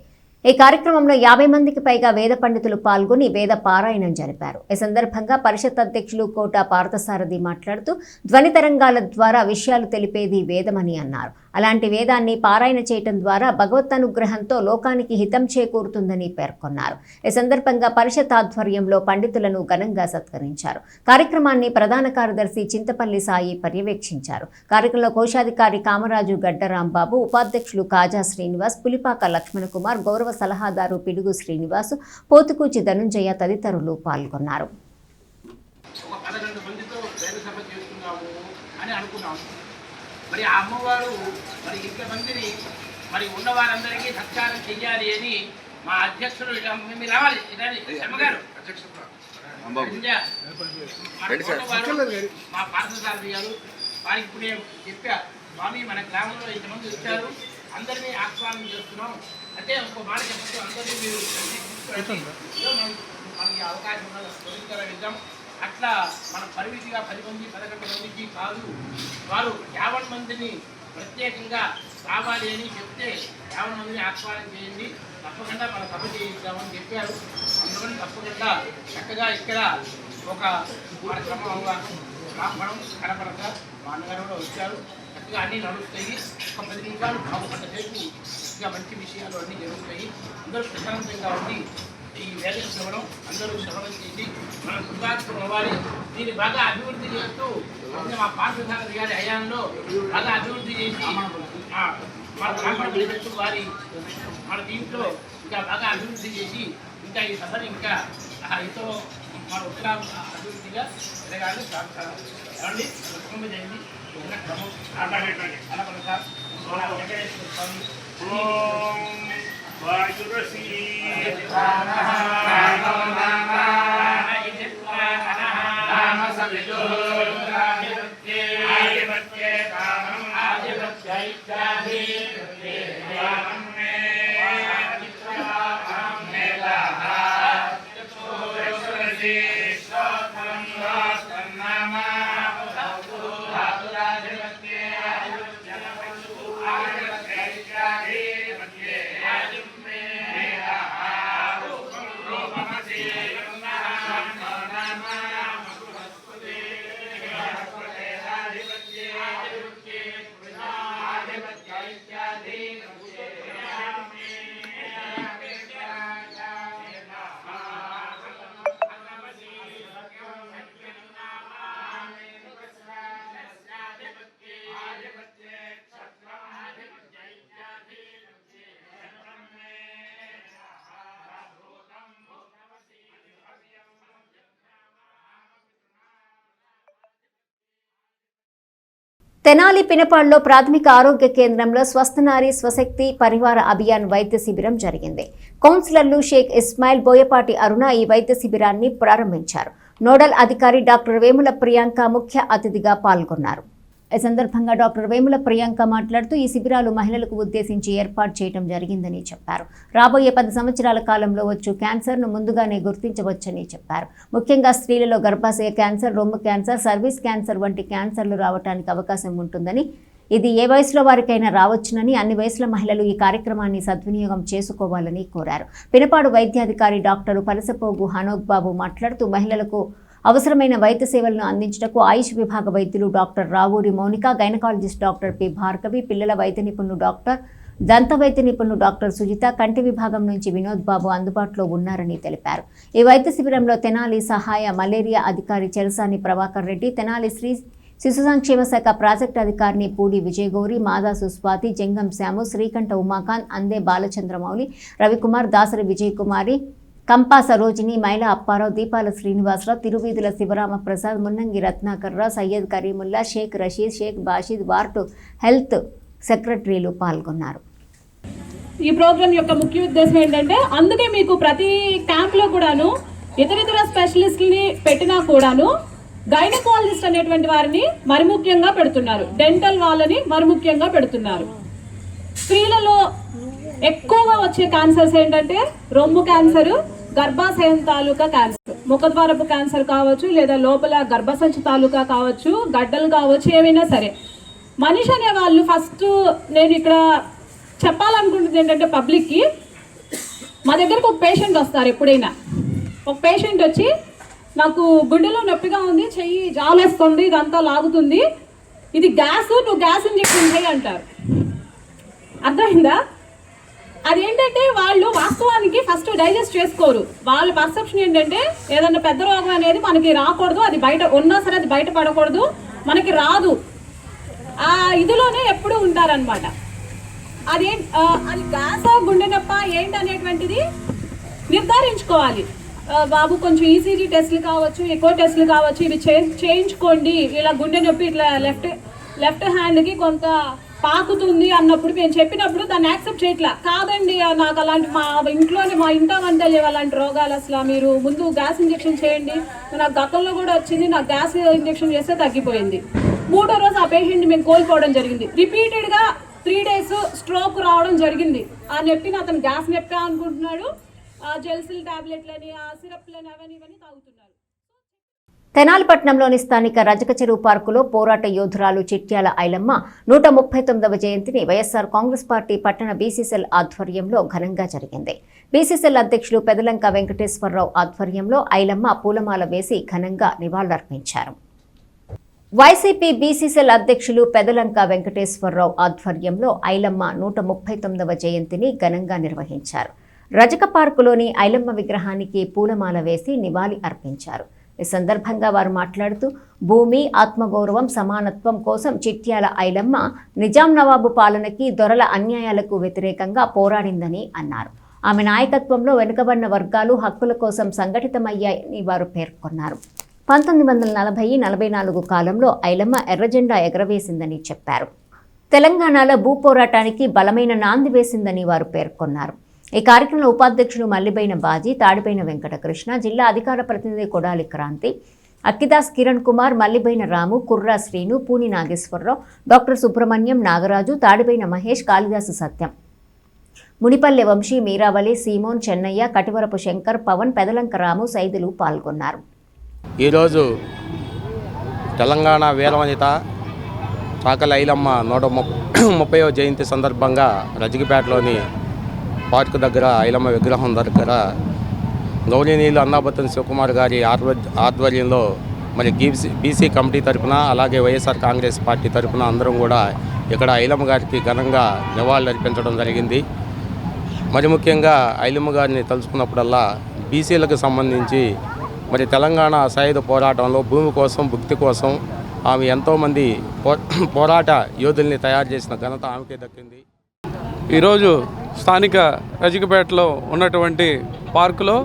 ఈ కార్యక్రమంలో 50 మందికి పైగా వేద పండితులు పాల్గొని వేద పారాయణం జరిపారు. ఈ సందర్భంగా పరిషత్ అధ్యక్షులు కోట పార్థసారథి మాట్లాడుతూ ధ్వని తరంగాల ద్వారా విషయాలు తెలిపేది వేదమని అన్నారు. అలాంటి వేదాన్ని పారాయణ చేయటం ద్వారా భగవత్ అనుగ్రహంతో లోకానికి హితం చేకూరుతుందని పేర్కొన్నారు. ఈ సందర్భంగా పరిషత్ ఆధ్వర్యంలో పండితులను ఘనంగా సత్కరించారు. కార్యక్రమాన్ని ప్రధాన కార్యదర్శి చింతపల్లి సాయి పర్యవేక్షించారు. కార్యక్రమంలో కోశాధికారి కామరాజు గడ్డరాంబాబు, ఉపాధ్యక్షులు కాజా శ్రీనివాస్, పులిపాక లక్ష్మణ కుమార్, గౌరవ సలహాదారు పిడుగు శ్రీనివాసు, పోతుకూచి ధనుంజయ తదితరులు పాల్గొన్నారు. మరి ఆ అమ్మవారు మరి ఇంతమందిని మరి ఉన్నవారందరికీ సత్కారం చెయ్యాలి అని మా అధ్యక్షుడు మీరు రావాలి శర్మగారు మా పార్థసారథి గారు వారికి ఇప్పుడు చెప్పా స్వామి మన గ్రామంలో ఇంతమంది వచ్చారు, అందరినీ ఆహ్వానం చేస్తున్నాం అంటే ఇంకో మాట చెప్పచ్చు, అందరినీ మీరు మనకి అవకాశం ఉన్నది ఇద్దాం. అట్లా మన పరిమితిగా 10 మంది 11 మందికి కాదు, వారు 50 మందిని ప్రత్యేకంగా రావాలి అని చెప్తే 50 మందిని ఆహ్వానం చేయండి, తప్పకుండా మన సభ చేయిద్దామని చెప్పారు. అందువల్ల తప్పకుండా చక్కగా ఇక్కడ ఒక కార్యక్రమం అవగాహన బ్రాహ్మణం కనపడక మా అన్నగారు కూడా వచ్చారు. చక్కగా అన్నీ నడుస్తాయి. ఒక 10 నిమిషాలు బాగుపడ్డ సేపు ఇంకా మంచి విషయాలు అన్నీ జరుగుతాయి. అందరూ ప్రశాంతంగా ఉండి ఈ వేద శ్రవణం అందరూ శ్రవణం చేసి మన దుర్గాత్మ అవ్వాలి. దీన్ని బాగా అభివృద్ధి చేస్తూ మా పార్థసారథి గారి హయాంలో బాగా అభివృద్ధి చేసి మన బ్రాహ్మణ పరిషత్తు వారి మన దీంట్లో ఇంకా బాగా అభివృద్ధి చేసి ఇంకా ఈ సభని ఇంకా ఎంతో మన ఉత్తర అభివృద్ధిగా జరగాలని ఏమండి కుటుంబ జయంతి వెంకటేశ్వర స్వామి తెనాలి పినపాడులో ప్రాథమిక ఆరోగ్య కేంద్రంలో స్వస్థనారి స్వశక్తి పరివార అభియాన్ వైద్య శిబిరం జరిగింది. కౌన్సిలర్లు షేక్ ఇస్మాయిల్, బోయపాటి అరుణ ఈ వైద్య శిబిరాన్ని ప్రారంభించారు. నోడల్ అధికారి డాక్టర్ వేముల ప్రియాంక ముఖ్య అతిథిగా పాల్గొన్నారు. ఈ సందర్భంగా డాక్టర్ వేముల ప్రియాంక మాట్లాడుతూ ఈ శిబిరాలు మహిళలకు ఉద్దేశించి ఏర్పాటు చేయడం జరిగిందని చెప్పారు. రాబోయే 10 సంవత్సరాల కాలంలో వచ్చు క్యాన్సర్ను ముందుగానే గుర్తించవచ్చని చెప్పారు. ముఖ్యంగా స్త్రీలలో గర్భాశయ క్యాన్సర్, రొమ్ము క్యాన్సర్, సర్వీస్ క్యాన్సర్ వంటి క్యాన్సర్లు రావడానికి అవకాశం ఉంటుందని, ఇది ఏ వయసులో వారికైనా రావచ్చునని, అన్ని వయసుల మహిళలు ఈ కార్యక్రమాన్ని సద్వినియోగం చేసుకోవాలని కోరారు. పినపాడు వైద్యాధికారి డాక్టర్ పలసపోగు హనోక్ బాబు మాట్లాడుతూ మహిళలకు అవసరమైన వైద్య సేవలను అందించటకు ఆయుష్ విభాగ వైద్యులు doctor Ravuri Mounika, gynaecologist doctor P Bhargavi, పిల్లల వైద్య నిపుణులు డాక్టర్, దంత వైద్య నిపుణులు డాక్టర్ సుజిత, కంటి విభాగం నుంచి వినోద్ బాబు అందుబాటులో ఉన్నారని తెలిపారు. ఈ వైద్య శిబిరంలో తెనాలి సహాయ మలేరియా అధికారి చెరసాని ప్రభాకర్ రెడ్డి, తెనాలి శ్రీ శిశు సంక్షేమ శాఖ ప్రాజెక్టు అధికారిని పూడి విజయగౌరి, మాదా సుస్వాతి, జంగం శ్యాము, శ్రీకంఠ ఉమాకాంత్, అందే బాలచంద్రమౌళి, రవికుమార్, దాసరి విజయకుమారి, కంపా సరోజిని, మైలా అప్పారావు, దీపాల శ్రీనివాసరావు, తిరువీధుల శివరామ ప్రసాద్, మున్నంగి రత్నాకర్రావు, సయ్యద్ కరీముల్లా, షేక్ రషీద్, షేక్ బాషీద్, వార్డు హెల్త్ సెక్రటరీలు పాల్గొన్నారు. ఈ ప్రోగ్రాం యొక్క ముఖ్య ఉద్దేశం ఏంటంటే, అందుకే మీకు ప్రతి క్యాంప్లో కూడాను ఇతర స్పెషలిస్ట్ని పెట్టినా కూడాను గైనకాలజిస్ట్ అనేటువంటి వారిని మరి ముఖ్యంగా పెడుతున్నారు, డెంటల్ వాళ్ళని మరి ముఖ్యంగా పెడుతున్నారు. స్త్రీలలో ఎక్కువగా వచ్చే క్యాన్సర్స్ ఏంటంటే రొమ్ము క్యాన్సరు, గర్భాశయం తాలూకా క్యాన్సర్, ముఖద్వారపు క్యాన్సర్ కావచ్చు, లేదా లోపల గర్భసంచి తాలూకా కావచ్చు, గడ్డలు కావచ్చు, ఏమైనా సరే. మనిషి అనే వాళ్ళు ఫస్ట్ నేను ఇక్కడ చెప్పాలనుకుంటుంది ఏంటంటే పబ్లిక్కి, మా దగ్గరకు ఒక పేషెంట్ వస్తారు. ఎప్పుడైనా ఒక పేషెంట్ వచ్చి నాకు గుండెలో నొప్పిగా ఉంది, చెయ్యి జాలేస్తుంది, ఇదంతా లాగుతుంది, ఇది గ్యాస్, నువ్వు గ్యాస్ ఇంజెక్షన్ చేయి అంటారు. అర్థమైందా? అదేంటంటే వాళ్ళు వాస్తవానికి ఫస్ట్ డైజెస్ట్ చేసుకోరు. వాళ్ళ పర్సెప్షన్ ఏంటంటే ఏదన్నా పెద్ద రోగం అనేది మనకి రాకూడదు, అది బయట ఉన్నా సరే అది బయట పడకూడదు, మనకి రాదు, ఆ ఇదిలోనే ఎప్పుడు ఉంటారనమాట. అది గ్యాసా గుండె నొప్ప ఏంటి అనేటువంటిది నిర్ధారించుకోవాలి. బాబు కొంచెం ఈసీజీ టెస్ట్లు కావచ్చు, ఎక్కువ టెస్ట్లు కావచ్చు, ఇవి చేయించుకోండి, ఇలా గుండె నొప్పి ఇట్లా లెఫ్ట్ హ్యాండ్కి కొంత పాకుతుంది అన్నప్పుడు మేము చెప్పినప్పుడు దాన్ని యాక్సెప్ట్ చేయట్లా. కాదండి, నాకు అలాంటి మా ఇంట్లో వంట లేవు అలాంటి రోగాలు, అసలు మీరు ముందు గ్యాస్ ఇంజెక్షన్ చేయండి, నాకు గతంలో కూడా వచ్చింది, నాకు గ్యాస్ ఇంజెక్షన్ చేస్తే తగ్గిపోయింది. 3వ రోజు ఆ పేషెంట్ మేము కోల్పోవడం జరిగింది. రిపీటెడ్గా 3 days స్ట్రోక్ రావడం జరిగింది. ఆ నొప్పిని అతను గ్యాస్ నొప్పి అనుకుంటున్నాడు, ఆ జెల్సిల్ టాబ్లెట్లని, ఆ సిరప్లని, అవన్నీ తాగుతున్నారు. తెనాలి పట్టణంలోని స్థానిక రజక చెరువు పార్కులో పోరాట యోధురాలు చిట్యాల ఐలమ్మ 139వ జయంతిని వైఎస్ఆర్ కాంగ్రెస్ పార్టీ పట్టణ బీసీసీఎల్ ఆధ్వర్యంలో ఘనంగా జరిగింది. బీసీసీఎల్ అధ్యక్షులు పెదలంక వెంకటేశ్వరరావు ఆధ్వర్యంలో ఐలమ్మ పూలమాల వేసి ఘనంగా నివాళులర్పించారు. వైసీపీ బీసీసీఎల్ అధ్యక్షులు పెదలంక వెంకటేశ్వరరావు ఆధ్వర్యంలో ఐలమ్మ 139వ జయంతిని ఘనంగా నిర్వహించారు. రజక పార్కులోని ఐలమ్మ విగ్రహానికి పూలమాల వేసి నివాళి అర్పించారు. ఈ సందర్భంగా వారు మాట్లాడుతూ భూమి, ఆత్మగౌరవం, సమానత్వం కోసం చిట్యాల ఐలమ్మ నిజాం నవాబు పాలనకి, దొరల అన్యాయాలకు వ్యతిరేకంగా పోరాడిందని అన్నారు. ఆమె నాయకత్వంలో వెనుకబడిన వర్గాలు హక్కుల కోసం సంఘటితమయ్యాయని వారు పేర్కొన్నారు. 1940-44 కాలంలో ఐలమ్మ ఎర్రజెండా ఎగరవేసిందని చెప్పారు. తెలంగాణలో భూ పోరాటానికి బలమైన నాంది వేసిందని వారు పేర్కొన్నారు. ఈ కార్యక్రమంలో ఉపాధ్యక్షులు మల్లిబైన బాజీ, తాడిపైన వెంకటకృష్ణ, జిల్లా అధికార ప్రతినిధి కొడాలి క్రాంతి, అక్కిదాస్ కిరణ్ కుమార్, మల్లిబైన రాము, కుర్రా శ్రీను, పూని నాగేశ్వరరావు, డాక్టర్ సుబ్రహ్మణ్యం, నాగరాజు, తాడిపైన మహేష్, కాళిదాసు సత్యం, మునిపల్లె వంశీ, మీరావళి, సీమోన్, చెన్నయ్య, కటివరపు శంకర్, పవన్, పెదలంక రాము, సైదులు పాల్గొన్నారు. ఈరోజు తెలంగాణ వీరవనిత చాకలి ఐలమ్మ 130వ జయంతి సందర్భంగా రజగిపేటలోని పార్కు దగ్గర ఐలమ్మ విగ్రహం దగ్గర గౌరవనీయులు అన్నాబత్తుని శివకుమార్ గారి ఆధ్వర్యంలో మరి బీసీ కమిటీ తరఫున, అలాగే వైఎస్ఆర్ కాంగ్రెస్ పార్టీ తరఫున అందరం కూడా ఇక్కడ ఐలమ్మ గారికి ఘనంగా నివాళులు అర్పించడం జరిగింది. మరి ముఖ్యంగా ఐలమ్మ గారిని తలుచుకున్నప్పుడల్లా బీసీలకు సంబంధించి మరి తెలంగాణ సాయుధ పోరాటంలో భూమి కోసం, భుక్తి కోసం ఆమె ఎంతోమంది పోరాట యోధుల్ని తయారు చేసిన ఘనత ఆమెకే దక్కింది. ఈరోజు స్థానిక రజికపేటలో ఉన్నటువంటి పార్కులో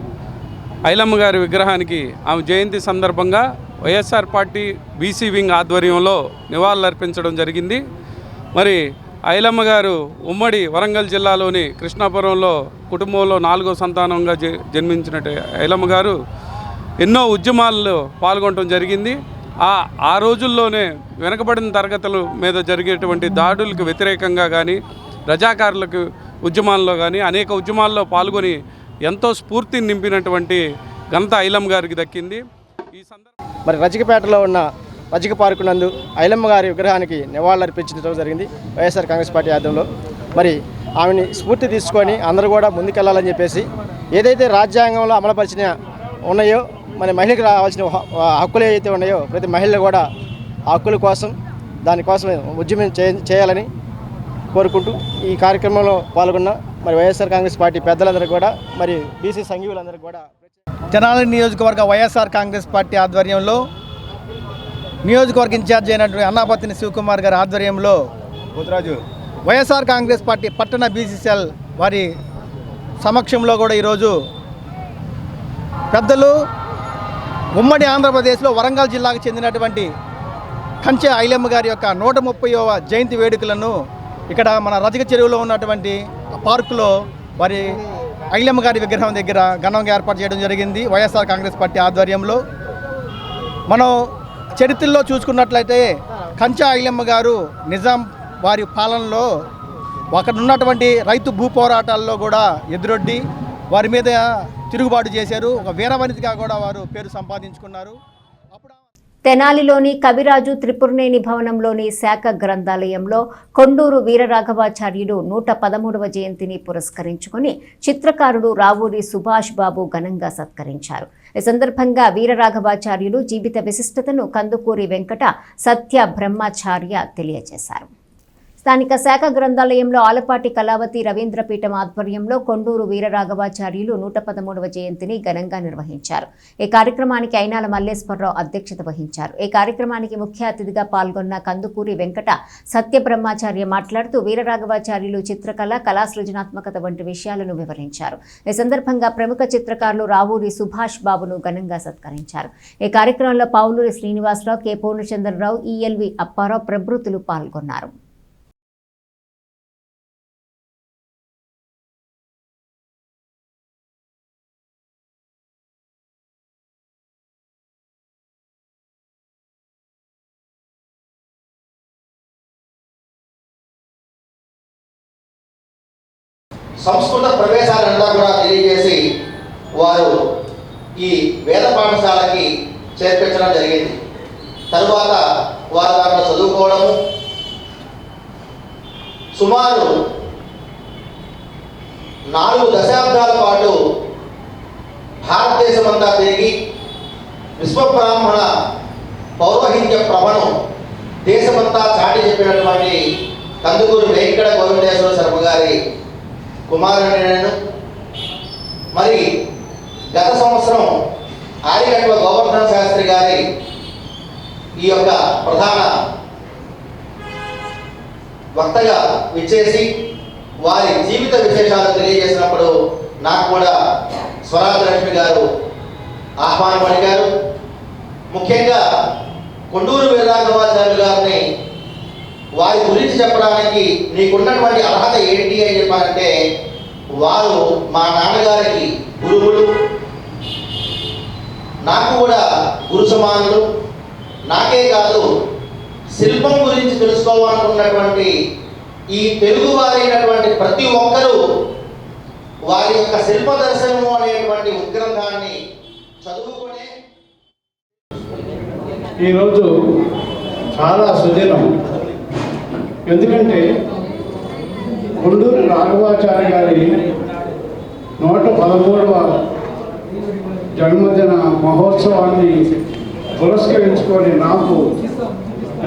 ఐలమ్మ గారి విగ్రహానికి ఆమె జయంతి సందర్భంగా వైఎస్ఆర్ పార్టీ బీసీ వింగ్ ఆధ్వర్యంలో నివాళులర్పించడం జరిగింది. మరి ఐలమ్మ గారు ఉమ్మడి వరంగల్ జిల్లాలోని కృష్ణాపురంలో కుటుంబంలో 4వ సంతానంగా జన్మించినట్టు ఐలమ్మ గారు ఎన్నో ఉద్యమాల్లో పాల్గొనడం జరిగింది. ఆ రోజుల్లోనే వెనకబడిన తరగతుల మీద జరిగేటువంటి దాడులకు వ్యతిరేకంగా కానీ, రజాకారులకు ఉద్యమాల్లో కానీ అనేక ఉద్యమాల్లో పాల్గొని ఎంతో స్ఫూర్తిని నింపినటువంటి ఘనత ఐలమ్మ గారికి దక్కింది. ఈ మరి రజకపేటలో ఉన్న రజక పార్కు నందు ఐలమ్మ గారి విగ్రహానికి నివాళులర్పించడం జరిగింది వైఎస్ఆర్ కాంగ్రెస్ పార్టీ ఆధ్వర్యంలో. మరి ఆమెని స్ఫూర్తి తీసుకొని అందరూ కూడా ముందుకెళ్లాలని చెప్పేసి, ఏదైతే రాజ్యాంగంలో అమలుపరిచిన ఉన్నాయో, మన మహిళలకు రావాల్సిన హక్కులు ఏవైతే ఉన్నాయో ప్రతి మహిళలు కూడా ఆ హక్కుల కోసం, దానికోసం ఉద్యమం చేయాలని కోరుకుంటూ ఈ కార్యక్రమంలో పాల్గొన్న మరి వైఎస్ఆర్ కాంగ్రెస్ పార్టీ పెద్దలందరికీ కూడా, మరి బీసీ సంఘీయులందరికీ కూడా, తెనాలి నియోజకవర్గ వైఎస్ఆర్ కాంగ్రెస్ పార్టీ ఆధ్వర్యంలో నియోజకవర్గ ఇన్ఛార్జ్ అయినటువంటి అన్నాపతిని శివకుమార్ గారి ఆధ్వర్యంలో వైఎస్ఆర్ కాంగ్రెస్ పార్టీ పట్టణ బీసీసీఎల్ వారి సమక్షంలో కూడా ఈరోజు పెద్దలు ఉమ్మడి ఆంధ్రప్రదేశ్లో వరంగల్ జిల్లాకు చెందినటువంటి కంచె ఐలమ్మ గారి యొక్క 130వ జయంతి వేడుకలను ఇక్కడ మన రజక చెరువులో ఉన్నటువంటి పార్కులో వారి ఐలమ్మ గారి విగ్రహం దగ్గర ఘనంగా ఏర్పాటు చేయడం జరిగింది వైఎస్ఆర్ కాంగ్రెస్ పార్టీ ఆధ్వర్యంలో. మనం చరిత్రలో చూసుకున్నట్లయితే కంచె ఐలమ్మ గారు నిజాం వారి పాలనలో అక్కడ ఉన్నటువంటి రైతు భూ పోరాటాల్లో కూడా ఎదురొడ్డి వారి మీద తిరుగుబాటు చేశారు. ఒక వీరవనితగా కూడా వారు పేరు సంపాదించుకున్నారు. తెనాలిలోని కవిరాజు త్రిపురనేని భవనంలోని శాఖ గ్రంథాలయంలో కొండూరు వీరరాఘవాచార్యులు 113వ జయంతిని పురస్కరించుకుని చిత్రకారుడు రావూరి సుభాష్ బాబు ఘనంగా సత్కరించారు. ఈ సందర్భంగా వీరరాఘవాచార్యులు జీవిత విశిష్టతను కందుకూరి వెంకట సత్య బ్రహ్మచార్య తెలియజేశారు. స్థానిక శాఖ గ్రంథాలయంలో ఆలపాటి కళావతి రవీంద్రపీఠం ఆధ్వర్యంలో కొండూరు వీరరాఘవాచార్యులు 113వ జయంతిని ఘనంగా నిర్వహించారు. ఈ కార్యక్రమానికి అయినాల మల్లేశ్వరరావు అధ్యక్షత వహించారు. ఈ కార్యక్రమానికి ముఖ్య అతిథిగా పాల్గొన్న కందుకూరి వెంకట సత్య బ్రహ్మచార్య మాట్లాడుతూ వీరరాఘవాచార్యులు చిత్రకళ, కళా సృజనాత్మకత వంటి విషయాలను వివరించారు. ఈ సందర్భంగా ప్రముఖ చిత్రకారులు రావూరి సుభాష్ బాబును ఘనంగా సత్కరించారు. ఈ కార్యక్రమంలో పావులూరి శ్రీనివాసరావు, కె పూర్ణచంద్రరావు, ఈఎల్వి అప్పారావు ప్రభృతులు పాల్గొన్నారు. సంస్కృత ప్రవేశాలంతా కూడా తెలియజేసి వారు ఈ వేద పాఠశాలకి చేర్పించడం జరిగింది. తరువాత వారు దాంట్లో చదువుకోవడము, సుమారు 4 దశాబ్దాల పాటు భారతదేశమంతా తిరిగి విశ్వబ్రాహ్మణ పౌరోహిత్య ప్రభను దేశమంతా చాటి చెప్పినటువంటి కందుకూరి వెంకట గోవిందేశ్వర శర్మ గారి కుమారుని నేను. మరి గత సంవత్సరం ఆరిగట్ల గోవర్ధన శాస్త్రి గారి ఈ యొక్క ప్రధాన వక్తగా విచ్చేసి వారి జీవిత విశేషాలు తెలియజేసినప్పుడు నాకు కూడా స్వరాజలక్ష్మి గారు ఆహ్వానం పలికారు. ముఖ్యంగా కొండూరు వీరరాఘవాచార్యులు గారిని వారి గురించి చెప్పడానికి నీకున్నటువంటి అర్హత ఏంటి అని చెప్పారంటే, వారు మా నాన్నగారికి గురువులు, నాకు కూడా గురు సమానులు. నాకే కాదు, శిల్పం గురించి తెలుసుకోవాలనుకున్నటువంటి ఈ తెలుగు వారైనటువంటి ప్రతి ఒక్కరూ వారి యొక్క శిల్ప దర్శనము అనేటువంటి ఉద్గ్రంథాన్ని చదువుకునే ఈరోజు చాలా సుదినం. ఎందుకంటే కొండూరు రాఘవాచార్య గారి 113వ జన్మదిన మహోత్సవాన్ని పురస్కరించుకొని నాకు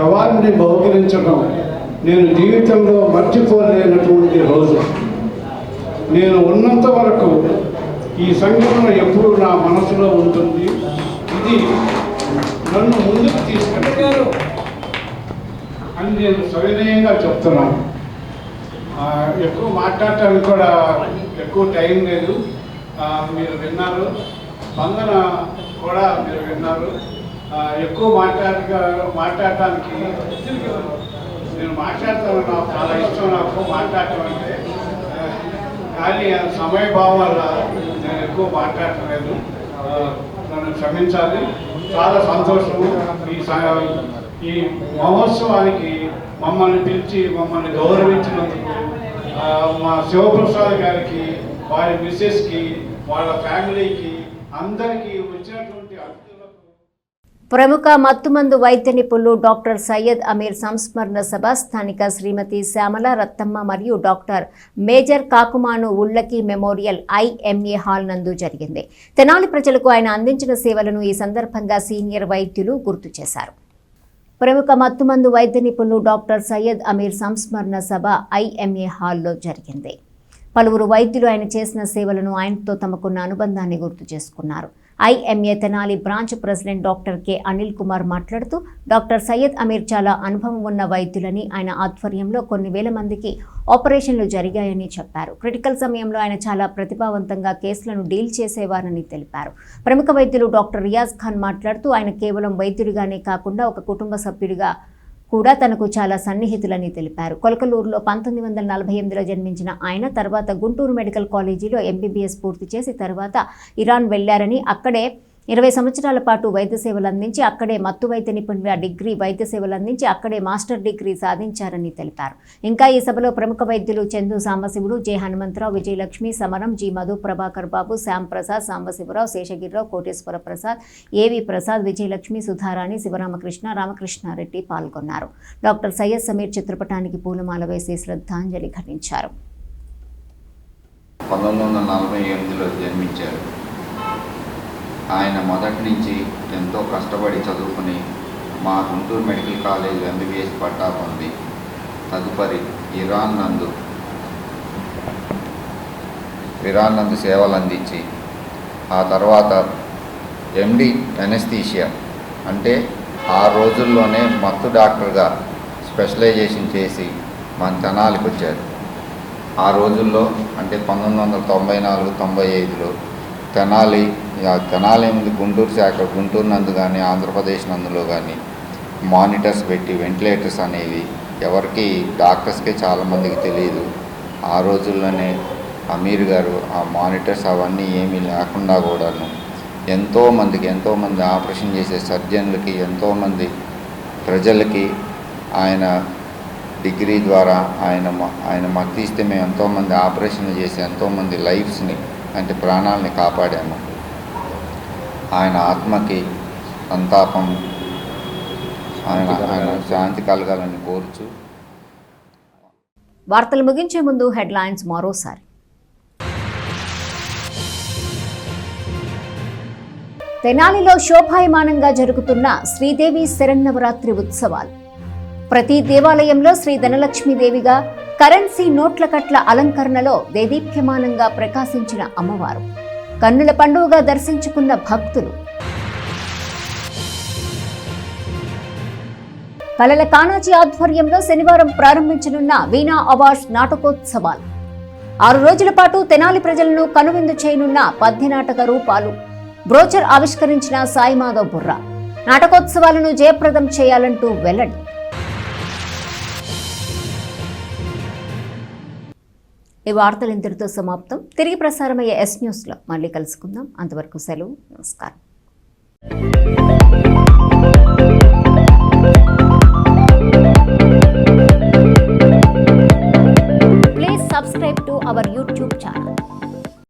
అవార్డుని బహుకరించడం నేను జీవితంలో మర్చిపోలేనటువంటి రోజు. నేను ఉన్నంత వరకు ఈ సంఘటన ఎప్పుడూ నా మనసులో ఉంటుంది. ఇది నన్ను ముందుకు తీసుకెళ్ళారు అని నేను సవినయంగా చెప్తున్నాను. ఎక్కువ మాట్లాడటానికి కూడా ఎక్కువ టైం లేదు. మీరు విన్నారు, స్పందన కూడా మీరు విన్నారు. ఎక్కువ మాట్లాడటానికి నేను మాట్లాడతాను, నాకు చాలా ఇష్టం నాకు మాట్లాడటం అంటే. కానీ సమయభావం వల్ల నేను ఎక్కువ మాట్లాడటలేదు, నన్ను క్షమించాలి. చాలా సంతోషము ఈ మహోత్సవానికి మమ్మల్ని పిలిచి మమ్మల్ని గౌరవించినందుకు మా శివప్రసాద్ గారికి, వారి మిస్సెస్కి, వాళ్ళ ఫ్యామిలీకి, అందరికీ వచ్చినటువంటి అతిథులకు. ప్రముఖ మత్తుమందు వైద్య నిపుణులు డాక్టర్ సయ్యద్ అమీర్ సంస్మరణ సభ స్థానిక శ్రీమతి శ్యామల రత్తమ్మ మరియు డాక్టర్ మేజర్ కాకుమాను ఉళ్ళకి మెమోరియల్ IMA హాల్ నందు జరిగింది. తెనాలి ప్రజలకు ఆయన అందించిన సేవలను ఈ సందర్భంగా సీనియర్ వైద్యులు గుర్తు చేశారు. ప్రముఖ మత్తుమందు వైద్య నిపుణులు డాక్టర్ సయ్యద్ అమీర్ సంస్మరణ సభ IMA హాల్లో జరిగింది. పలువురు వైద్యులు ఆయన చేసిన సేవలను, ఆయనతో తమకున్న అనుబంధాన్ని గుర్తు చేసుకున్నారు. IMA Tenali branch president doctor K Anil Kumar మాట్లాడుతూ డాక్టర్ సయ్యద్ అమీర్ చాలా అనుభవం ఉన్న వైద్యులని, ఆయన ఆధ్వర్యంలో కొన్ని వేల మందికి ఆపరేషన్లు జరిగాయని చెప్పారు. క్రిటికల్ సమయంలో ఆయన చాలా ప్రతిభావంతంగా కేసులను డీల్ చేసేవారని తెలిపారు. ప్రముఖ వైద్యులు డాక్టర్ రియాజ్ ఖాన్ మాట్లాడుతూ ఆయన కేవలం వైద్యుడిగానే కాకుండా ఒక కుటుంబ సభ్యుడిగా కూడా తనకు చాలా సన్నిహితులని తెలిపారు. కొలకలూరులో 1948లో జన్మించిన ఆయన తర్వాత గుంటూరు మెడికల్ కాలేజీలో ఎంబీబీఎస్ పూర్తి చేసి తర్వాత ఇరాన్ వెళ్లారని, అక్కడే 20 సంవత్సరాల పాటు వైద్య సేవలు అందించి అక్కడే మత్తు వైద్య నిపుణుల డిగ్రీ వైద్య సేవలు అందించి అక్కడే మాస్టర్ డిగ్రీ సాధించారని తెలిపారు. ఇంకా ఈ సభలో ప్రముఖ వైద్యులు చందు సాంబశివుడు, జె హనుమంతరావు, విజయలక్ష్మి, సమరం, జి మధు, ప్రభాకర్ బాబు, శ్యామ్ ప్రసాద్, సాంబశివరావు, శేషగిరిరావు, కోటేశ్వర ప్రసాద్, ఏవి ప్రసాద్, విజయలక్ష్మి, సుధారాణి, శివరామకృష్ణ, రామకృష్ణారెడ్డి పాల్గొన్నారు. డాక్టర్ సయ్యద్ సమీర్ చిత్రపటానికి పూలమాల వేసి శ్రద్ధాంజలి ఘటించారు. 1948లో జన్మించారు. ఆయన మొదటి నుంచి ఎంతో కష్టపడి చదువుకుని మా గుంటూరు మెడికల్ కాలేజ్ ఎంబీబీఎస్ పట్టా పొంది తదుపరి ఇరాన్ నందు సేవలు అందించి ఆ తర్వాత ఎండి ఎనస్థీషియా అంటే ఆ రోజుల్లోనే మత్తు డాక్టర్గా స్పెషలైజేషన్ చేసి మన తెనాలికి వచ్చారు. ఆ రోజుల్లో అంటే 1994-95లో తెనాలి ముందు గుంటూరు శాఖ గుంటూరు నందు కానీ ఆంధ్రప్రదేశ్ నందులో కానీ మానిటర్స్ పెట్టి వెంటిలేటర్స్ అనేవి ఎవరికి డాక్టర్స్కే చాలామందికి తెలియదు. ఆ రోజుల్లోనే అమీర్ గారు ఆ మానిటర్స్ అవన్నీ ఏమీ లేకుండా కూడాను ఎంతోమంది ఆపరేషన్ చేసే సర్జన్లకి, ఎంతోమంది ప్రజలకి ఆయన డిగ్రీ ద్వారా ఆయన మత్తు ఇస్తే మేము ఎంతోమంది ఆపరేషన్లు చేసి ఎంతోమంది లైఫ్స్ని అంటే ప్రాణాలని కాపాడాము. ఆయన ఆత్మకి సంతాపం, ఆయన శాంతి కలగాలని కోరుచు. వార్తలు ముగించే ముందు హెడ్లైన్స్ మరోసారి. తెనాలిలో శోభాయమానంగా జరుగుతున్న శ్రీదేవి శరన్నవరాత్రి ఉత్సవాలు. ప్రతి దేవాలయంలో శ్రీ ధనలక్ష్మీదేవిగా కరెన్సీ నోట్ల కట్ల అలంకరణలో దేదీప్యమానంగా ప్రకాశించిన అమ్మవారు. కన్నుల పండుగగా దర్శించుకున్న భక్తులు. కళల కానాజీ ఆధ్వర్యంలో శనివారం ప్రారంభించనున్న వీణా అవార్డ్స్ నాటకోత్సవాలు. 6 రోజుల పాటు తెనాలి ప్రజలను కనువిందు చేయనున్న పద్యనాటక రూపాలు. బ్రోచర్ ఆవిష్కరించిన సాయిమాధవ్ బుర్రా. నాటకోత్సవాలను జయప్రదం చేయాలంటూ వెల్లడి. ఈ వార్తలు ఇంతటితో సమాప్తం. తిరిగి ప్రసారమయ్యే ఎస్ న్యూస్లో మళ్ళీ కలుసుకుందాం. అంతవరకు సెలవు. నమస్కారం. Please subscribe to our YouTube channel.